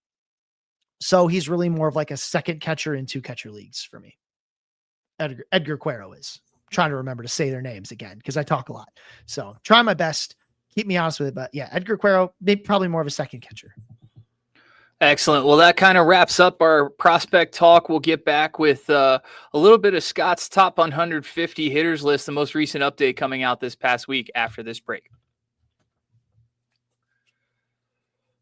So he's really more of like a second catcher in 2 catcher leagues for me. Edgar Cuero is. I'm trying to remember to say their names again because I talk a lot. So try my best. Keep me honest with it. But yeah, Edgar Cuero, maybe probably more of a second catcher. Excellent. Well, that kind of wraps up our prospect talk. We'll get back with a little bit of Scott's top 150 hitters list, the most recent update coming out this past week after this break.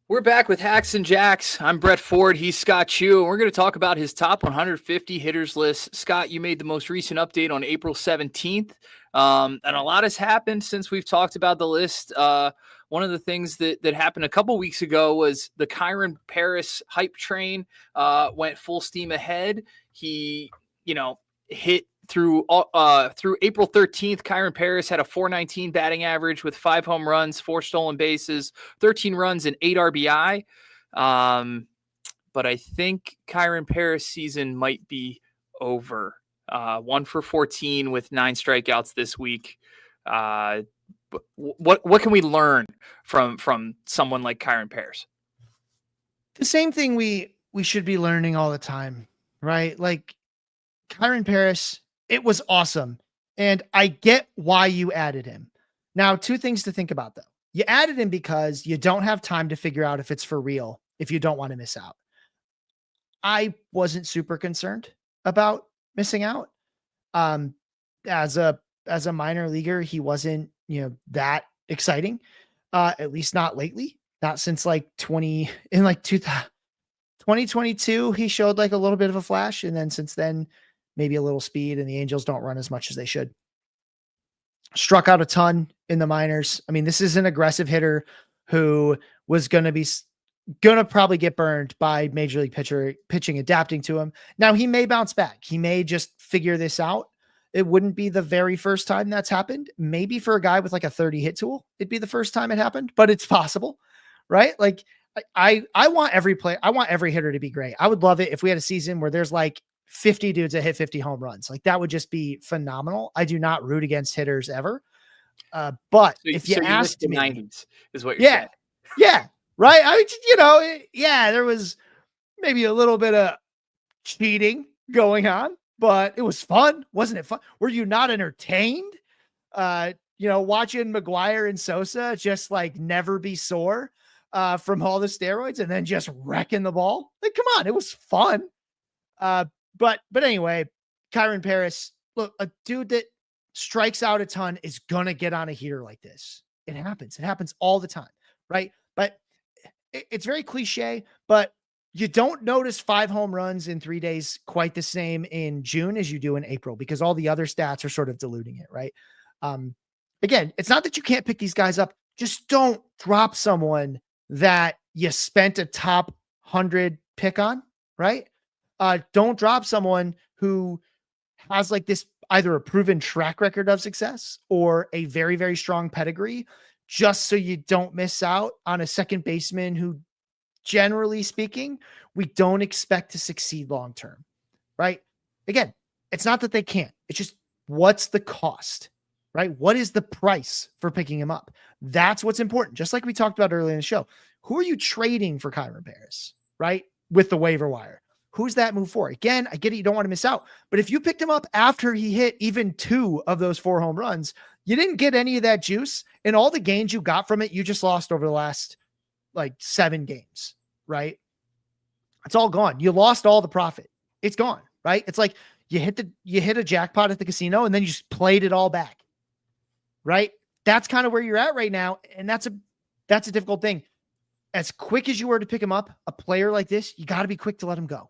We're back with Hacks and Jacks. I'm Brett Ford. He's Scott Chu, and we're going to talk about his top 150 hitters list. Scott, you made the most recent update on April 17th, and a lot has happened since we've talked about the list. One of the things that happened a couple weeks ago was the Kyron Paris hype train went full steam ahead. He, hit through April 13th. Kyron Paris had a .419 batting average with 5 home runs, 4 stolen bases, 13 runs, and 8 RBI. But I think Kyron Paris' season might be over. 1 for 14 with 9 strikeouts this week. What can we learn from someone like Kyron Paris? The same thing we should be learning all the time, right? Like Kyron Paris, it was awesome. And I get why you added him. Now, 2 things to think about though. You added him because you don't have time to figure out if it's for real, if you don't want to miss out. I wasn't super concerned about missing out. As a minor leaguer, he wasn't, that exciting. At least not lately, not since like 2022, he showed like a little bit of a flash. And then since then, maybe a little speed, and the Angels don't run as much as they should. Struck out a ton in the minors. I mean, this is an aggressive hitter who was going to probably get burned by major league pitching adapting to him. Now he may bounce back. He may just figure this out. It wouldn't be the very first time that's happened. Maybe for a guy with like a 30 hit tool, it'd be the first time it happened, but it's possible, right? Like I want every player, I want every hitter to be great. I would love it if we had a season where there's like 50 dudes that hit 50 home runs. Like that would just be phenomenal. I do not root against hitters ever. But if you asked me, 90s is what you're saying. Yeah. Right. There was maybe a little bit of cheating going on, but it was fun. Wasn't it fun? Were you not entertained? Watching McGuire and Sosa just like never be sore from all the steroids and then just wrecking the ball. Like, come on, it was fun. But anyway, Kyron Paris, look, a dude that strikes out a ton is gonna get on a heater like this. It happens. It happens all the time, right? But it's very cliche, but you don't notice 5 home runs in 3 days quite the same in June as you do in April because all the other stats are sort of diluting it, right? Again, it's not that you can't pick these guys up. Just don't drop someone that you spent a top 100 pick on, right? Don't drop someone who has like this either a proven track record of success or a very, very strong pedigree just so you don't miss out on a second baseman who, generally speaking, we don't expect to succeed long-term, right? Again, it's not that they can't. It's just what's the cost, right? What is the price for picking him up? That's what's important. Just like we talked about earlier in the show. Who are you trading for Kyron Paris, right? With the waiver wire. Who's that move for? Again, I get it. You don't want to miss out. But if you picked him up after he hit even 2 of those 4 home runs, You didn't get any of that juice, and all the gains you got from it, you just lost over the last like 7 games, right? It's all gone. You lost all the profit. It's gone, right? It's like you hit a jackpot at the casino and then you just played it all back, right? That's kind of where you're at right now, and that's a difficult thing. As quick as you were to pick him up, a player like this, you got to be quick to let him go,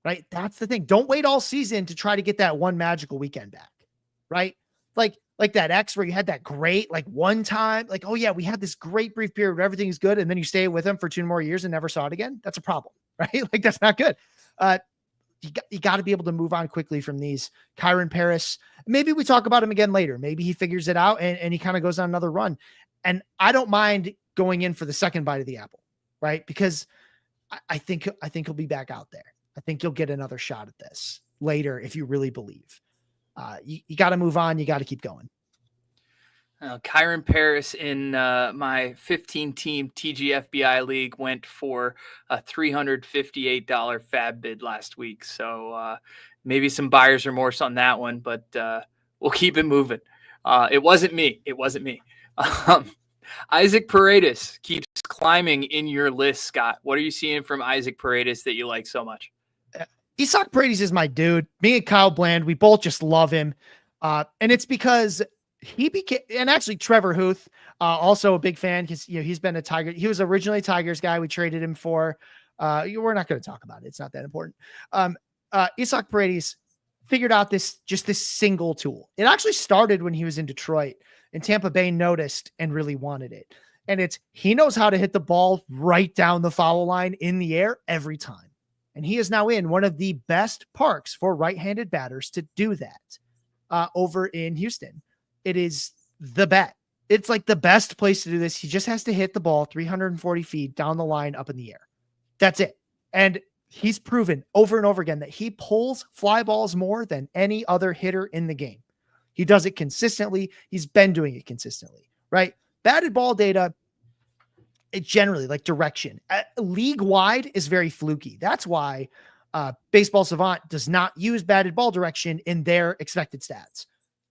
right? That's the thing. Don't wait all season to try to get that one magical weekend back, right? Like that X where you had that great, like one time, like, oh yeah, we had this great brief period where everything is good. And then you stay with him for 2 more years and never saw it again. That's a problem, right? Like that's not good. You got to be able to move on quickly from these. Kyron Paris, maybe we talk about him again later. Maybe he figures it out and he kind of goes on another run. And I don't mind going in for the second bite of the apple, right? Because I think he'll be back out there. I think you'll get another shot at this later if you really believe. You got to move on. You got to keep going. Kyron Paris in my 15-team TGFBI league went for a $358 fab bid last week. So maybe some buyer's remorse on that one, but we'll keep it moving. It wasn't me. Isaac Paredes keeps climbing in your list, Scott. What are you seeing from Isaac Paredes that you like so much? Isaac Paredes is my dude. Me and Kyle Bland, we both just love him. And it's because he became, and actually Trevor Huth, also a big fan because, he's been a Tiger. He was originally a Tigers guy. We traded him for, we're not going to talk about it. It's not that important. Isaac Paredes figured out this single tool. It actually started when he was in Detroit, and Tampa Bay noticed and really wanted it. And he knows how to hit the ball right down the foul line in the air every time. And he is now in one of the best parks for right-handed batters to do that over in Houston. It is the bet. It's like the best place to do this. He just has to hit the ball 340 feet down the line up in the air. That's it. And he's proven over and over again that he pulls fly balls more than any other hitter in the game. He does it consistently. He's been doing it consistently, right? Batted ball data, it generally, like direction, league wide is very fluky. That's why Baseball Savant does not use batted ball direction in their expected stats.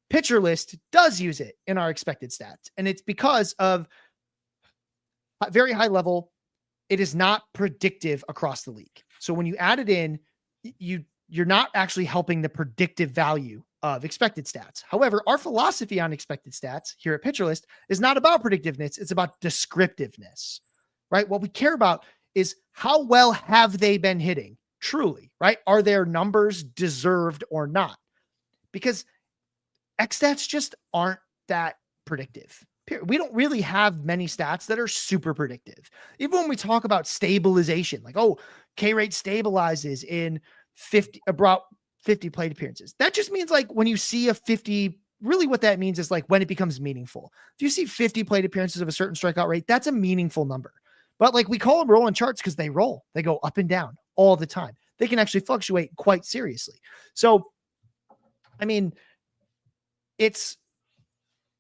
Pitcher List does use it in our expected stats. And it's because of a very high level. It is not predictive across the league. So when you add it in, you're not actually helping the predictive value of expected stats. However, our philosophy on expected stats here at Pitcher List is not about predictiveness. It's about descriptiveness, right? What we care about is how well have they been hitting truly, right? Are their numbers deserved or not? Because X stats just aren't that predictive. We don't really have many stats that are super predictive. Even when we talk about stabilization, like, oh, K rate stabilizes in 50 plate appearances. That just means like when you see a 50, really what that means is like when it becomes meaningful. If you see 50 plate appearances of a certain strikeout rate, that's a meaningful number. But like we call them rolling charts because they roll. They go up and down all the time. They can actually fluctuate quite seriously. So, I mean, it's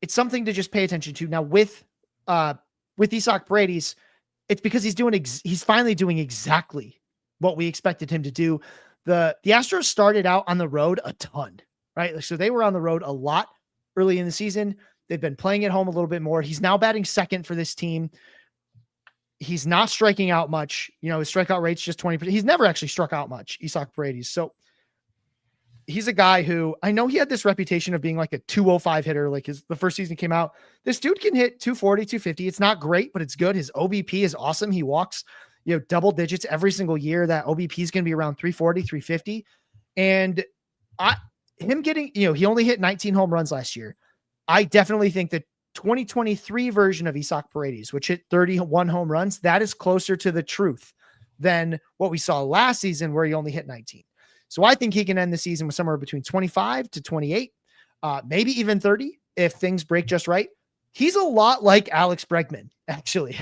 something to just pay attention to. Now with Isaac Paredes, it's because he's finally doing exactly what we expected him to do. The Astros started out on the road a ton, right? So they were on the road a lot early in the season. They've been playing at home a little bit more. He's now batting second for this team. He's not striking out much. His strikeout rate's just 20%. He's never actually struck out much, Isaac Paredes. So he's a guy who, I know he had this reputation of being like a 205 hitter. Like the first season came out, this dude can hit 240, 250. It's not great, but it's good. His OBP is awesome. He walks, double digits every single year. That OBP is going to be around 340, 350. And him getting, he only hit 19 home runs last year. I definitely think the 2023 version of Isaac Paredes, which hit 31 home runs, that is closer to the truth than what we saw last season where he only hit 19. So I think he can end the season with somewhere between 25 to 28, maybe even 30 if things break just right. He's a lot like Alex Bregman, actually,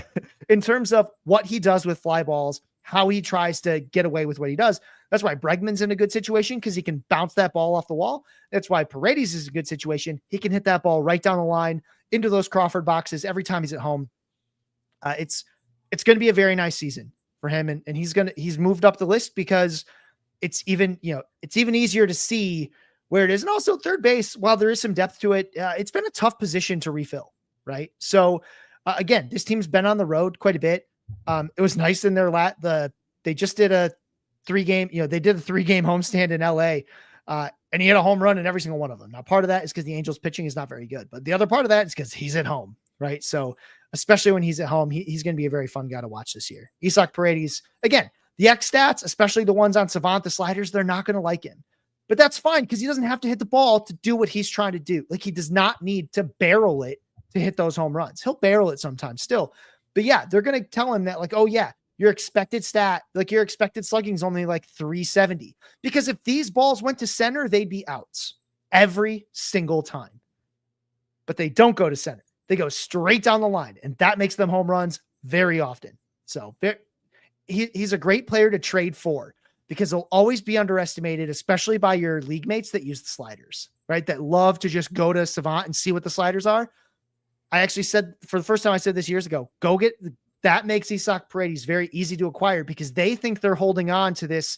in terms of what he does with fly balls, how he tries to get away with what he does. That's why Bregman's in a good situation because he can bounce that ball off the wall. That's why Paredes is a good situation. He can hit that ball right down the line into those Crawford boxes every time he's at home. It's going to be a very nice season for him. And he's moved up the list because it's even easier to see where it is. And also third base, while there is some depth to it, it's been a tough position to refill, right? So again, this team's been on the road quite a bit. It was nice in their they just did a 3-game, they did a 3-game homestand in LA, and he had a home run in every single one of them. Now, part of that is because the Angels pitching is not very good, but the other part of that is because he's at home, right? So especially when he's at home, he's going to be a very fun guy to watch this year. Isaac Paredes, again, the X stats, especially the ones on Savant, the sliders, they're not going to like him. But that's fine because he doesn't have to hit the ball to do what he's trying to do. Like, he does not need to barrel it to hit those home runs. He'll barrel it sometimes still. But yeah, they're going to tell him that, like, oh yeah, your expected slugging is only like 370. Because if these balls went to center, they'd be outs every single time. But they don't go to center. They go straight down the line, and that makes them home runs very often. So he's a great player to trade for because he'll always be underestimated, especially by your league mates that use the sliders, right? That love to just go to Savant and see what the sliders are. I actually said, for the first time, I said this years ago, that makes Isaac Paredes very easy to acquire because they think they're holding on to this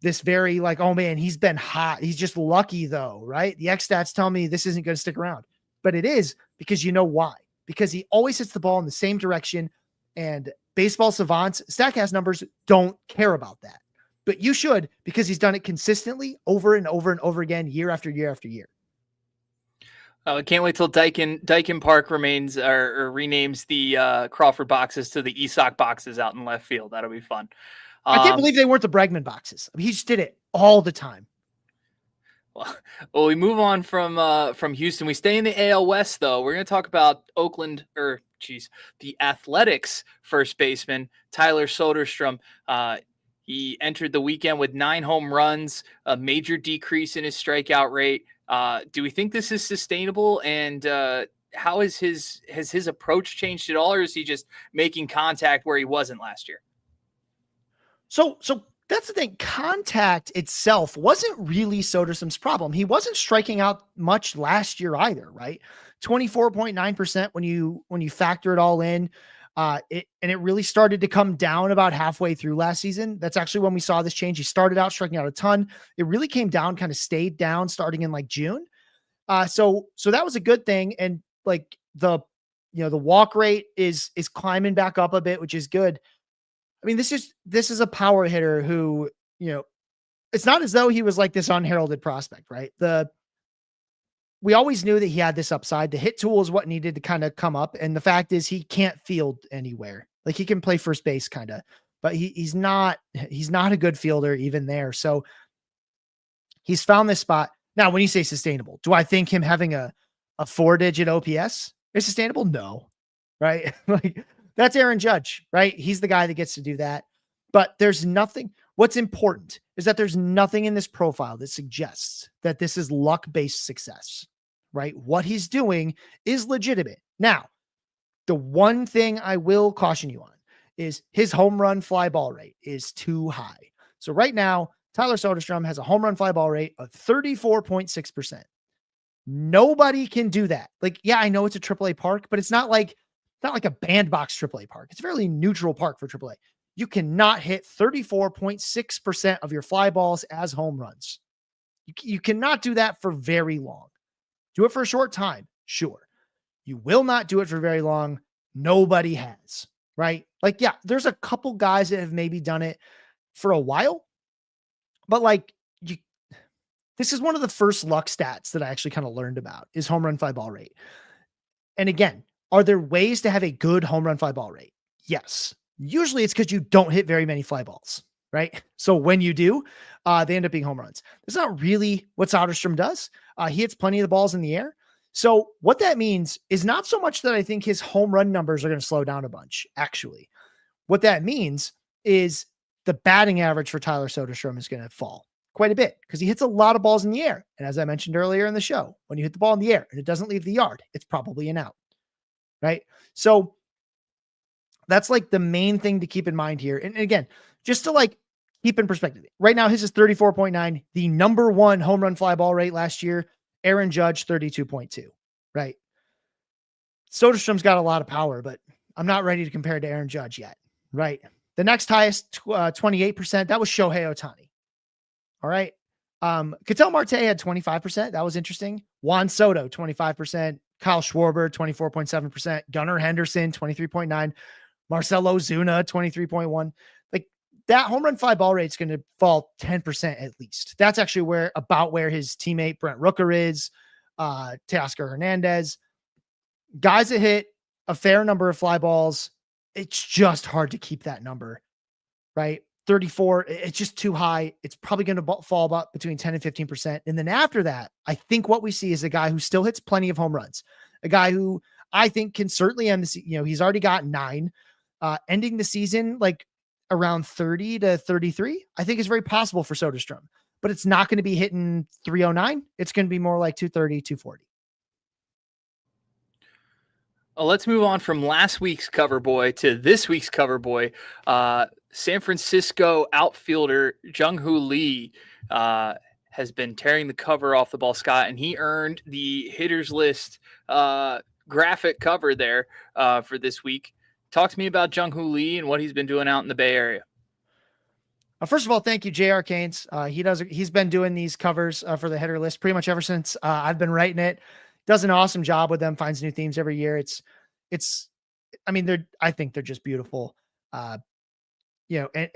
very like, oh man, he's been hot. He's just lucky though, right? The X stats tell me this isn't going to stick around, but it is because you know why? Because he always hits the ball in the same direction, and Baseball Savant's Statcast numbers don't care about that, but you should, because he's done it consistently over and over and over again, year after year after year. I can't wait till Dyken Park remains or renames the Crawford boxes to the Isak boxes out in left field. That'll be fun. I can't believe they weren't the Bregman boxes. I mean, he just did it all the time. Well, we move on from Houston. We stay in the AL West, though. We're going to talk about the Athletics first baseman, Tyler Soderstrom. He entered the weekend with 9 home runs, a major decrease in his strikeout rate. Do we think this is sustainable? And how has his approach changed at all, or is he just making contact where he wasn't last year? So that's the thing. Contact itself wasn't really Soderstrom's problem. He wasn't striking out much last year either, right? 24.9% when you factor it all in. It really started to come down about halfway through last season. That's actually when we saw this change. He started out striking out a ton. It really came down, kind of stayed down starting in like June. So that was a good thing. And like the walk rate is climbing back up a bit, which is good. I mean, this is a power hitter who, it's not as though he was like this unheralded prospect, right? We always knew that he had this upside. The hit tool is what needed to kind of come up. And the fact is he can't field anywhere. Like, he can play first base kind of, but he's not a good fielder even there. So he's found this spot. Now, when you say sustainable, do I think him having a 4-digit OPS is sustainable? No. Right. Like, that's Aaron Judge, right? He's the guy that gets to do that. But there's nothing. What's important is that there's nothing in this profile that suggests that this is luck-based success, right? What he's doing is legitimate. Now, the one thing I will caution you on is his home run fly ball rate is too high. So right now, Tyler Soderstrom has a home run fly ball rate of 34.6%. Nobody can do that. Like, yeah, I know it's a AAA park, but it's not like a bandbox AAA park. It's a fairly neutral park for AAA. You cannot hit 34.6% of your fly balls as home runs. You cannot do that for very long. Do it for a short time. Sure. You will not do it for very long. Nobody has, right? Like, yeah, there's a couple guys that have maybe done it for a while, but like, this is one of the first luck stats that I actually kind of learned about is home run fly ball rate. And again, are there ways to have a good home run fly ball rate? Yes. Usually it's because you don't hit very many fly balls, right? So when you do, they end up being home runs. That's not really what Soderstrom does. He hits plenty of the balls in the air. So what that means is not so much that I think his home run numbers are going to slow down a bunch, actually. What that means is the batting average for Tyler Soderstrom is going to fall quite a bit because he hits a lot of balls in the air. And as I mentioned earlier in the show, when you hit the ball in the air and it doesn't leave the yard, it's probably an out, right? So that's like the main thing to keep in mind here. And again, just to like keep in perspective, right now his is 34.9, the number one home run fly ball rate last year, Aaron Judge 32.2, right? Soderstrom's got a lot of power, but I'm not ready to compare to Aaron Judge yet, right? The next highest 28%, that was Shohei Ohtani. All right. Ketel Marte had 25%. That was interesting. Juan Soto, 25%. Kyle Schwarber, 24.7%. Gunnar Henderson, 23.9. Marcelo Ozuna, 23.1. Like that home run fly ball rate is going to fall 10% at least. That's actually about where his teammate Brent Rooker is, Teoscar Hernandez. Guys that hit a fair number of fly balls, it's just hard to keep that number, right? 34, it's just too high. It's probably going to fall about between 10 and 15%. And then after that, I think what we see is a guy who still hits plenty of home runs, a guy who I think can certainly end the season. He's already got 9, ending the season like around 30 to 33. I think is very possible for Soderstrom, but it's not going to be hitting 309. It's going to be more like 230, 240. Let's move on from last week's cover boy to this week's cover boy. San Francisco outfielder Jung-Hoo Lee has been tearing the cover off the ball, Scott, and he earned the hitters list graphic cover there for this week. Talk to me about Jung-Hoo Lee and what he's been doing out in the Bay Area. First of all, thank you, J.R. Canes. He's been doing these covers for the hitter list pretty much ever since I've been writing it. Does an awesome job with them, finds new themes every year. I think they're just beautiful. And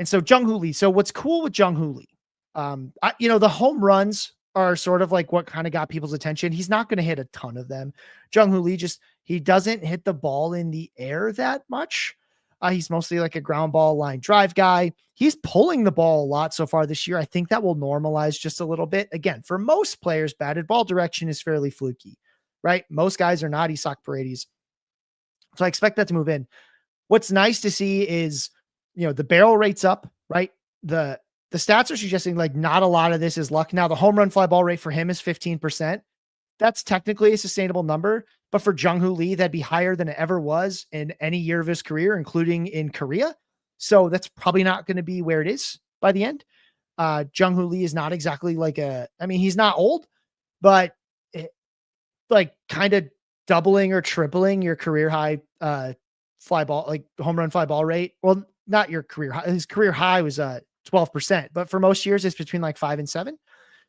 so Jung-Hoo Lee. So what's cool with Jung-Hoo Lee? The home runs are sort of like what kind of got people's attention. He's not going to hit a ton of them. Jung-Hoo Lee he doesn't hit the ball in the air that much. He's mostly like a ground ball line drive guy. He's pulling the ball a lot so far this year. I think that will normalize just a little bit. Again, for most players, batted ball direction is fairly fluky, right? Most guys are not Isak Paredes. So I expect that to move in. What's nice to see is, the barrel rate's up, right? The stats are suggesting like not a lot of this is luck. Now the home run fly ball rate for him is 15%. That's technically a sustainable number, but for Jung-Hoo Lee, that'd be higher than it ever was in any year of his career, including in Korea. So that's probably not going to be where it is by the end. Jung-Hoo Lee is not exactly he's not old, but kind of doubling or tripling your career high fly ball, like home run fly ball rate. Well, not your career high. His career high was 12%, but for most years it's between like 5 and 7.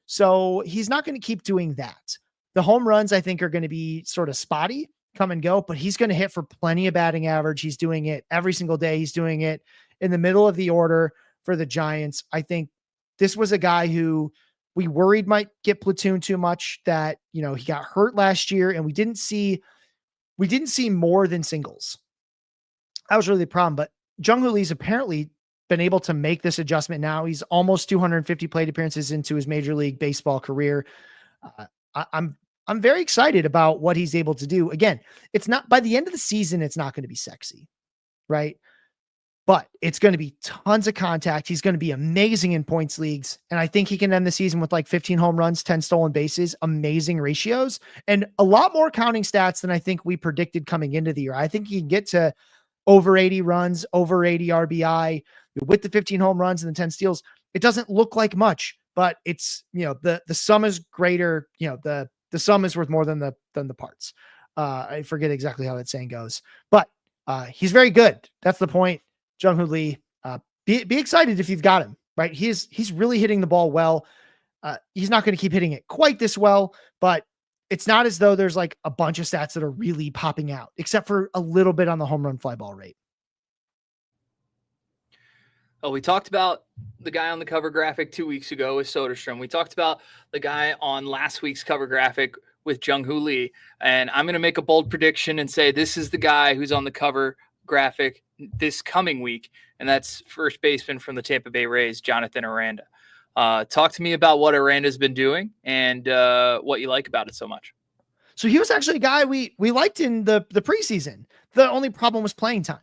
So he's not going to keep doing that. The home runs, I think, are going to be sort of spotty, come and go, but he's going to hit for plenty of batting average. He's doing it every single day. He's doing it in the middle of the order for the Giants. I think this was a guy who we worried might get platooned too much, that, he got hurt last year and we didn't see more than singles. That was really the problem, but Jung-Hoo Lee's apparently been able to make this adjustment now. He's almost 250 plate appearances into his Major League Baseball career. I'm very excited about what he's able to do. Again, it's not by the end of the season, it's not going to be sexy, right? But it's going to be tons of contact. He's going to be amazing in points leagues. And I think he can end the season with like 15 home runs, 10 stolen bases, amazing ratios, and a lot more counting stats than I think we predicted coming into the year. I think he can get to over 80 runs, over 80 RBI with the 15 home runs and the 10 steals. It doesn't look like much, but it's, the sum is greater. The sum is worth more than the parts. I forget exactly how that saying goes, but he's very good. That's the point. Jung-Hoo Lee, be excited if you've got him, right? He's really hitting the ball well. He's not going to keep hitting it quite this well, but it's not as though there's like a bunch of stats that are really popping out, except for a little bit on the home run fly ball rate. Oh, we talked about the guy on the cover graphic 2 weeks ago with Soderstrom. We talked about the guy on last week's cover graphic with Jung-Hoo Lee. And I'm going to make a bold prediction and say this is the guy who's on the cover graphic this coming week, and that's first baseman from the Tampa Bay Rays, Jonathan Aranda. Talk to me about what Aranda's been doing and what you like about it so much. So he was actually a guy we liked in the preseason. The only problem was playing time,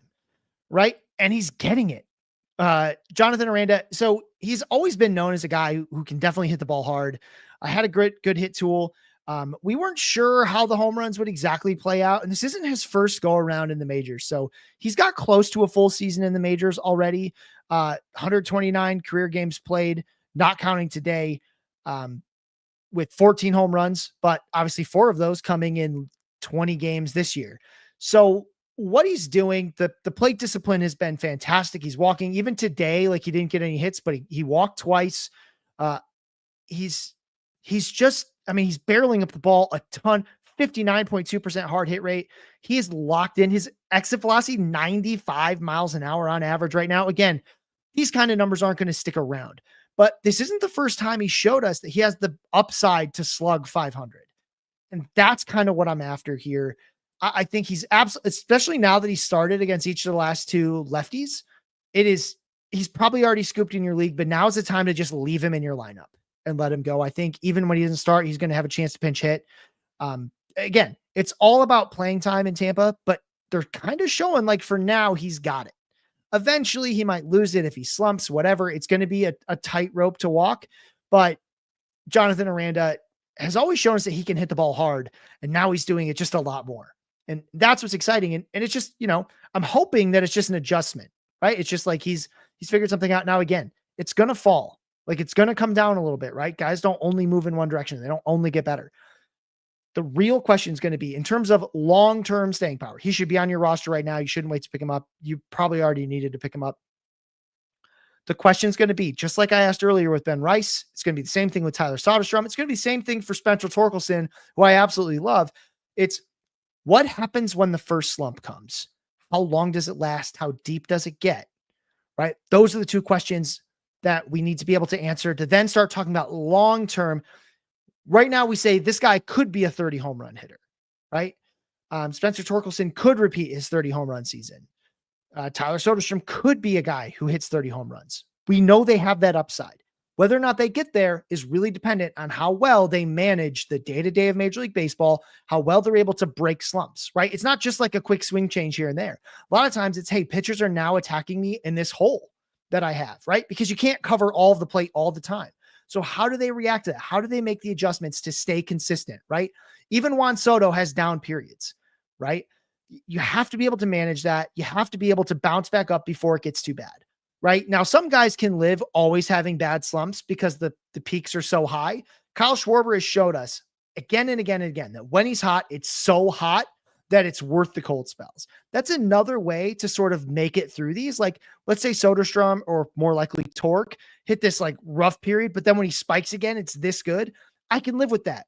right? And he's getting it. Jonathan Aranda. So he's always been known as a guy who can definitely hit the ball hard. I had a good hit tool. We weren't sure how the home runs would exactly play out. And this isn't his first go around in the majors. So he's got close to a full season in the majors already. 129 career games played, not counting today, with 14 home runs, but obviously 4 of those coming in 20 games this year. So what he's doing, the plate discipline has been fantastic. He's walking even today, like he didn't get any hits, but he walked twice. he's just, I mean, he's barreling up the ball a ton, 59.2% hard hit rate. He is locked in. His exit velocity, 95 miles an hour on average right now. Again, these kind of numbers aren't going to stick around, but this isn't the first time he showed us that he has the upside to slug 500. And that's kind of what I'm after here. I think he's absolutely, especially now that he started against each of the last two lefties, he's probably already scooped in your league, but now's the time to just leave him in your lineup and let him go. I think even when he doesn't start, he's going to have a chance to pinch hit. Again, it's all about playing time in Tampa, but they're kind of showing like for now, he's got it. Eventually he might lose it if he slumps, whatever. It's going to be a tight rope to walk, but Jonathan Aranda has always shown us that he can hit the ball hard. And now he's doing it just a lot more. And that's what's exciting. And it's just, I'm hoping that it's just an adjustment, right? It's just like he's figured something out. Now, again, it's going to fall. Like it's going to come down a little bit, right? Guys don't only move in one direction. They don't only get better. The real question is going to be in terms of long-term staying power. He should be on your roster right now. You shouldn't wait to pick him up. You probably already needed to pick him up. The question is going to be, just like I asked earlier with Ben Rice, it's going to be the same thing with Tyler Soderstrom. It's going to be the same thing for Spencer Torkelson, who I absolutely love. It's what happens when the first slump comes? How long does it last? How deep does it get? Right? Those are the two questions that we need to be able to answer to then start talking about long-term. Right now, we say this guy could be a 30 home run hitter, right? Spencer Torkelson could repeat his 30 home run season. Tyler Soderstrom could be a guy who hits 30 home runs. We know they have that upside. Whether or not they get there is really dependent on how well they manage the day-to-day of Major League Baseball, how well they're able to break slumps, right? It's not just like a quick swing change here and there. A lot of times it's, hey, pitchers are now attacking me in this hole that I have, right? Because you can't cover all of the plate all the time. So how do they react to that? How do they make the adjustments to stay consistent, right? Even Juan Soto has down periods, right? You have to be able to manage that. You have to be able to bounce back up before it gets too bad, right? Now, some guys can live always having bad slumps because the peaks are so high. Kyle Schwarber has showed us again and again and again that when he's hot, it's so hot that it's worth the cold spells. That's another way to sort of make it through these. Like, let's say Soderstrom, or more likely Torque, hit this like rough period, but then when he spikes again, it's this good. I can live with that,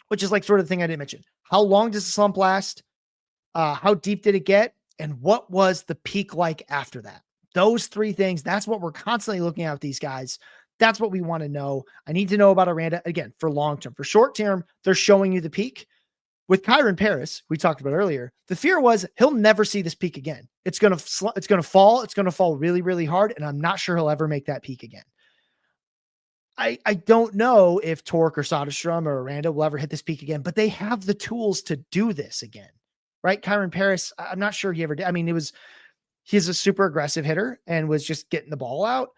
which is like sort of the thing I didn't mention. How long does the slump last? How deep did it get? And what was the peak like after that? Those three things, that's what we're constantly looking at with these guys. That's what we want to know. I need to know about Aranda, again, for long-term. For short-term, they're showing you the peak. With Kyron Paris, we talked about earlier, the fear was he'll never see this peak again. It's going to fall. It's going to fall really, really hard. And I'm not sure he'll ever make that peak again. I don't know if Torque or Soderstrom or Aranda will ever hit this peak again, but they have the tools to do this again, right? Kyron Paris, I'm not sure he ever did. I mean, he's a super aggressive hitter and was just getting the ball out.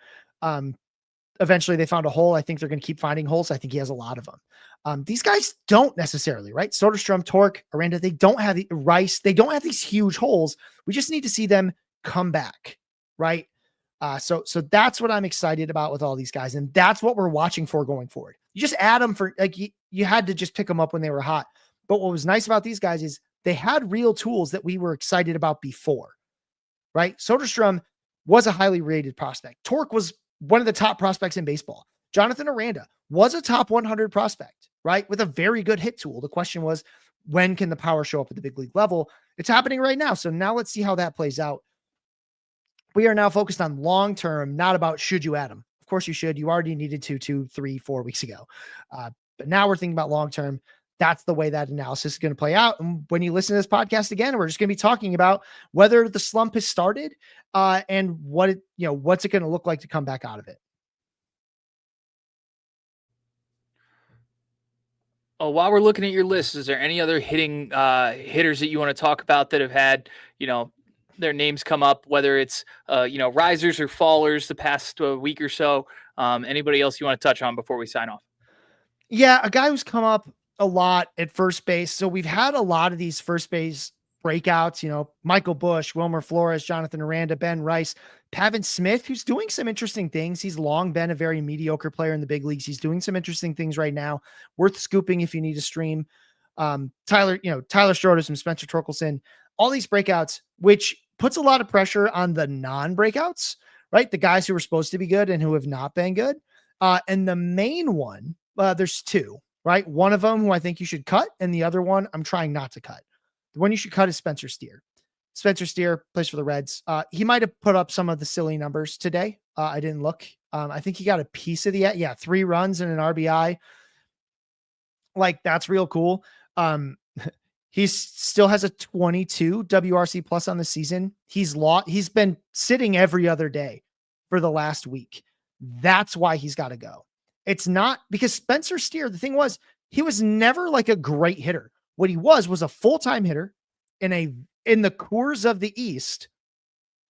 Eventually they found a hole. I think they're going to keep finding holes. I think he has a lot of them. These guys don't necessarily, right? Soderstrom, Torque, Aranda, they don't have the Rice. They don't have these huge holes. We just need to see them come back, right? So that's what I'm excited about with all these guys. And that's what we're watching for going forward. You just add them for like, you had to just pick them up when they were hot. But what was nice about these guys is they had real tools that we were excited about before, right? Soderstrom was a highly rated prospect. Torque was one of the top prospects in baseball. Jonathan Aranda was a top 100 prospect, right? With a very good hit tool. The question was, when can the power show up at the big league level? It's happening right now. So now let's see how that plays out. We are now focused on long-term, not about should you add them. Of course you should. You already needed to 2, 3, 4 weeks ago. But now we're thinking about long-term. That's the way that analysis is going to play out. And when you listen to this podcast again, we're just going to be talking about whether the slump has started and what's it going to look like to come back out of it. Oh, while we're looking at your list, is there any other hitters that you want to talk about that have had, their names come up, whether it's, risers or fallers the past week or so? Anybody else you want to touch on before we sign off? Yeah, a guy who's come up a lot at first base. So we've had a lot of these first base breakouts, Michael Busch, Wilmer Flores, Jonathan Aranda, Ben Rice, Pavin Smith, who's doing some interesting things. He's long been a very mediocre player in the big leagues. He's doing some interesting things right now. Worth scooping if you need a stream. Tyler Schroeder, some Spencer Torkelson, all these breakouts, which puts a lot of pressure on the non-breakouts, right? The guys who were supposed to be good and who have not been good. And the main one, there's two, right? One of them who I think you should cut, and the other one I'm trying not to cut. The one you should cut is Spencer Steer. Spencer Steer plays for the Reds. He might have put up some of the silly numbers today. I didn't look. I think he got a piece of the 3 runs and an RBI. Like, that's real cool. He still has a 22 WRC plus on the season. He's been sitting every other day for the last week. That's why he's got to go. It's not because Spencer Steer, the thing was, he was never like a great hitter. What he was a full-time hitter in the Coors of the East,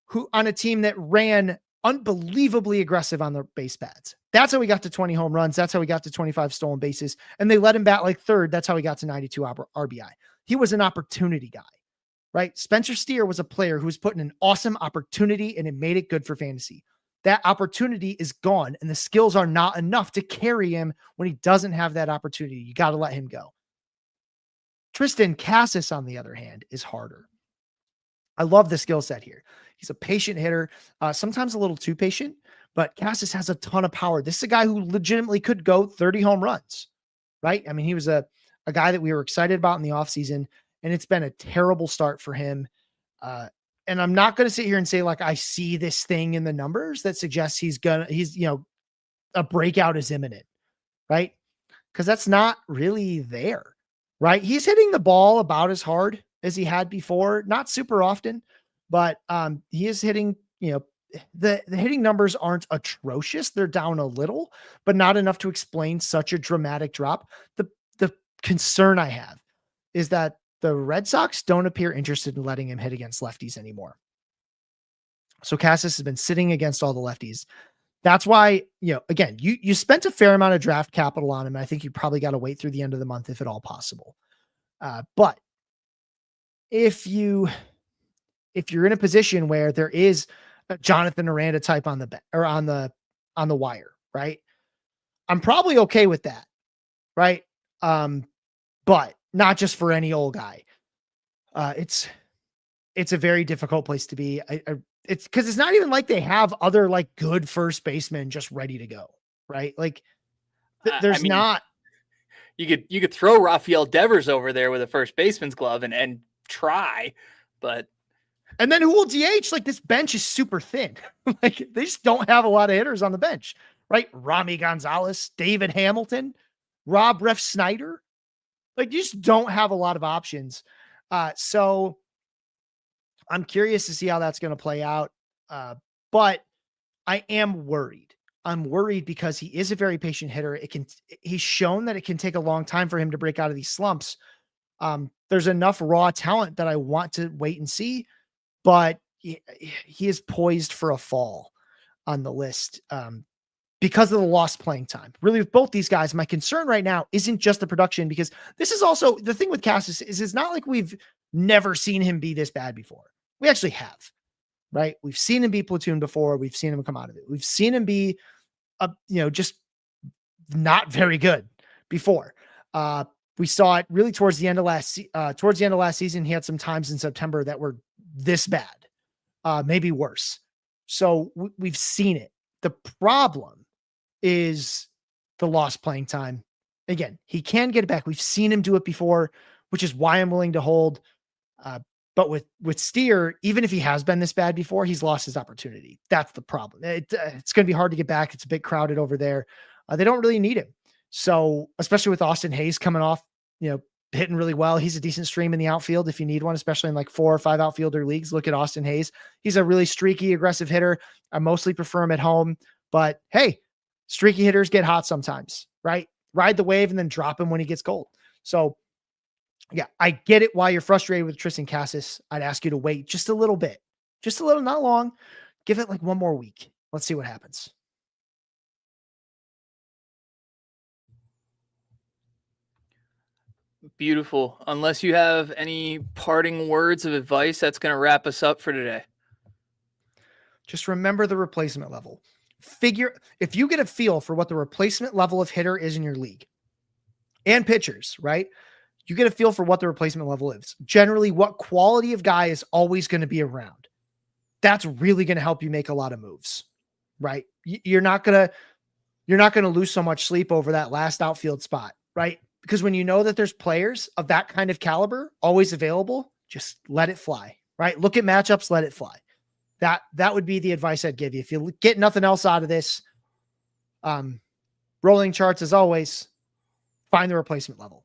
who on a team that ran unbelievably aggressive on the base pads. That's how he got to 20 home runs. That's how he got to 25 stolen bases. And they let him bat like third. That's how he got to 92 RBI. He was an opportunity guy, right? Spencer Steer was a player who was put in an awesome opportunity, and it made it good for fantasy. That opportunity is gone, and the skills are not enough to carry him when he doesn't have that opportunity. You got to let him go. Tristan Cassis, on the other hand, is harder. I love the skill set here. He's a patient hitter, sometimes a little too patient, but Cassis has a ton of power. This is a guy who legitimately could go 30 home runs, right? I mean, he was a guy that we were excited about in the offseason, and it's been a terrible start for him. And I'm not going to sit here and say, like, I see this thing in the numbers that suggests he's a breakout is imminent, right? Because that's not really there, right? He's hitting the ball about as hard as he had before, not super often, but he is hitting, the hitting numbers aren't atrocious. They're down a little, but not enough to explain such a dramatic drop. The concern I have is that the Red Sox don't appear interested in letting him hit against lefties anymore. So Cassis has been sitting against all the lefties. That's why, again, you spent a fair amount of draft capital on him. And I think you probably got to wait through the end of the month if at all possible. But if you're in a position where there is a Jonathan Aranda type on the wire, right? I'm probably okay with that, right? But not just for any old guy. It's a very difficult place to be. It's because it's not even like they have other like good first basemen just ready to go, right? Like there's not. You could throw Rafael Devers over there with a first baseman's glove and try, but. And then who will DH? Like, this bench is super thin. Like, they just don't have a lot of hitters on the bench, right? Rami Gonzalez, David Hamilton, Rob Ref Snyder. Like, you just don't have a lot of options. So I'm curious to see how that's going to play out. But I am worried. I'm worried because he is a very patient hitter. He's shown that it can take a long time for him to break out of these slumps. There's enough raw talent that I want to wait and see, but he is poised for a fall on the list. Because of the lost playing time. Really, with both these guys, my concern right now isn't just the production, because this is also the thing with Cassis is it's not like we've never seen him be this bad before. We actually have, right? We've seen him be platoon before. We've seen him come out of it. We've seen him be, just not very good before. We saw it really towards the end of last season. He had some times in September that were this bad, maybe worse. So we've seen it. The problem is the lost playing time. Again, he can get it back. We've seen him do it before, which is why I'm willing to hold. But with Steer, even if he has been this bad before, he's lost his opportunity. That's the problem. It's going to be hard to get back. It's a bit crowded over there. They don't really need him. So especially with Austin Hayes coming off, hitting really well. He's a decent stream in the outfield if you need one, especially in like 4 or 5 outfielder leagues. Look at Austin Hayes. He's a really streaky, aggressive hitter. I mostly prefer him at home, but hey, streaky hitters get hot sometimes, right? Ride the wave and then drop him when he gets cold. So yeah, I get it why you're frustrated with Tristan Cassis. I'd ask you to wait just a little bit, not long. Give it like one more week. Let's see what happens. Beautiful. Unless you have any parting words of advice, that's going to wrap us up for today. Just remember the replacement level. If you get a feel for what the replacement level of hitter is in your league and pitchers, right? You get a feel for what the replacement level is. Generally, what quality of guy is always going to be around. That's really going to help you make a lot of moves, right? You're not going you're not going to lose so much sleep over that last outfield spot, right? Because when you know that there's players of that kind of caliber always available, just let it fly, right? Look at matchups, let it fly. That would be the advice I'd give you. If you get nothing else out of this, rolling charts as always, find the replacement level.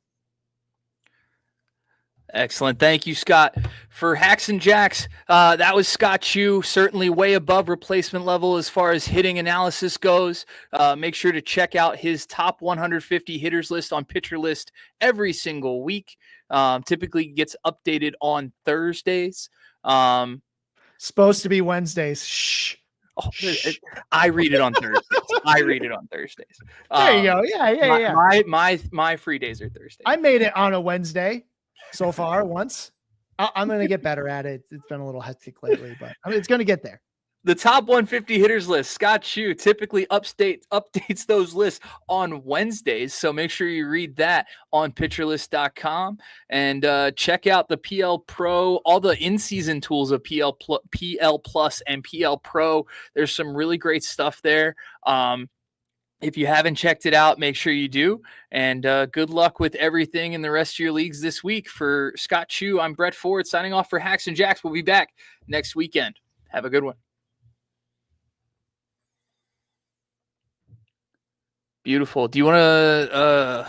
Excellent. Thank you, Scott. For Hacks and Jacks, that was Scott Chu, certainly way above replacement level as far as hitting analysis goes. Make sure to check out his top 150 hitters list on Pitcher List every single week. Typically gets updated on Thursdays. Supposed to be Wednesdays. Shh. Oh, I read it on Thursdays. There you go. Yeah. My free days are Thursdays. I made it on a Wednesday so far once. I'm going to get better at it. It's been a little hectic lately, but I mean, it's going to get there. The top 150 hitters list, Scott Chu typically updates those lists on Wednesdays. So make sure you read that on pitcherlist.com and check out the PL Pro, all the in-season tools of PL Plus and PL Pro. There's some really great stuff there. If you haven't checked it out, make sure you do. And good luck with everything in the rest of your leagues this week. For Scott Chu, I'm Brett Ford signing off for Hacks and Jacks. We'll be back next weekend. Have a good one. Beautiful. Do you want to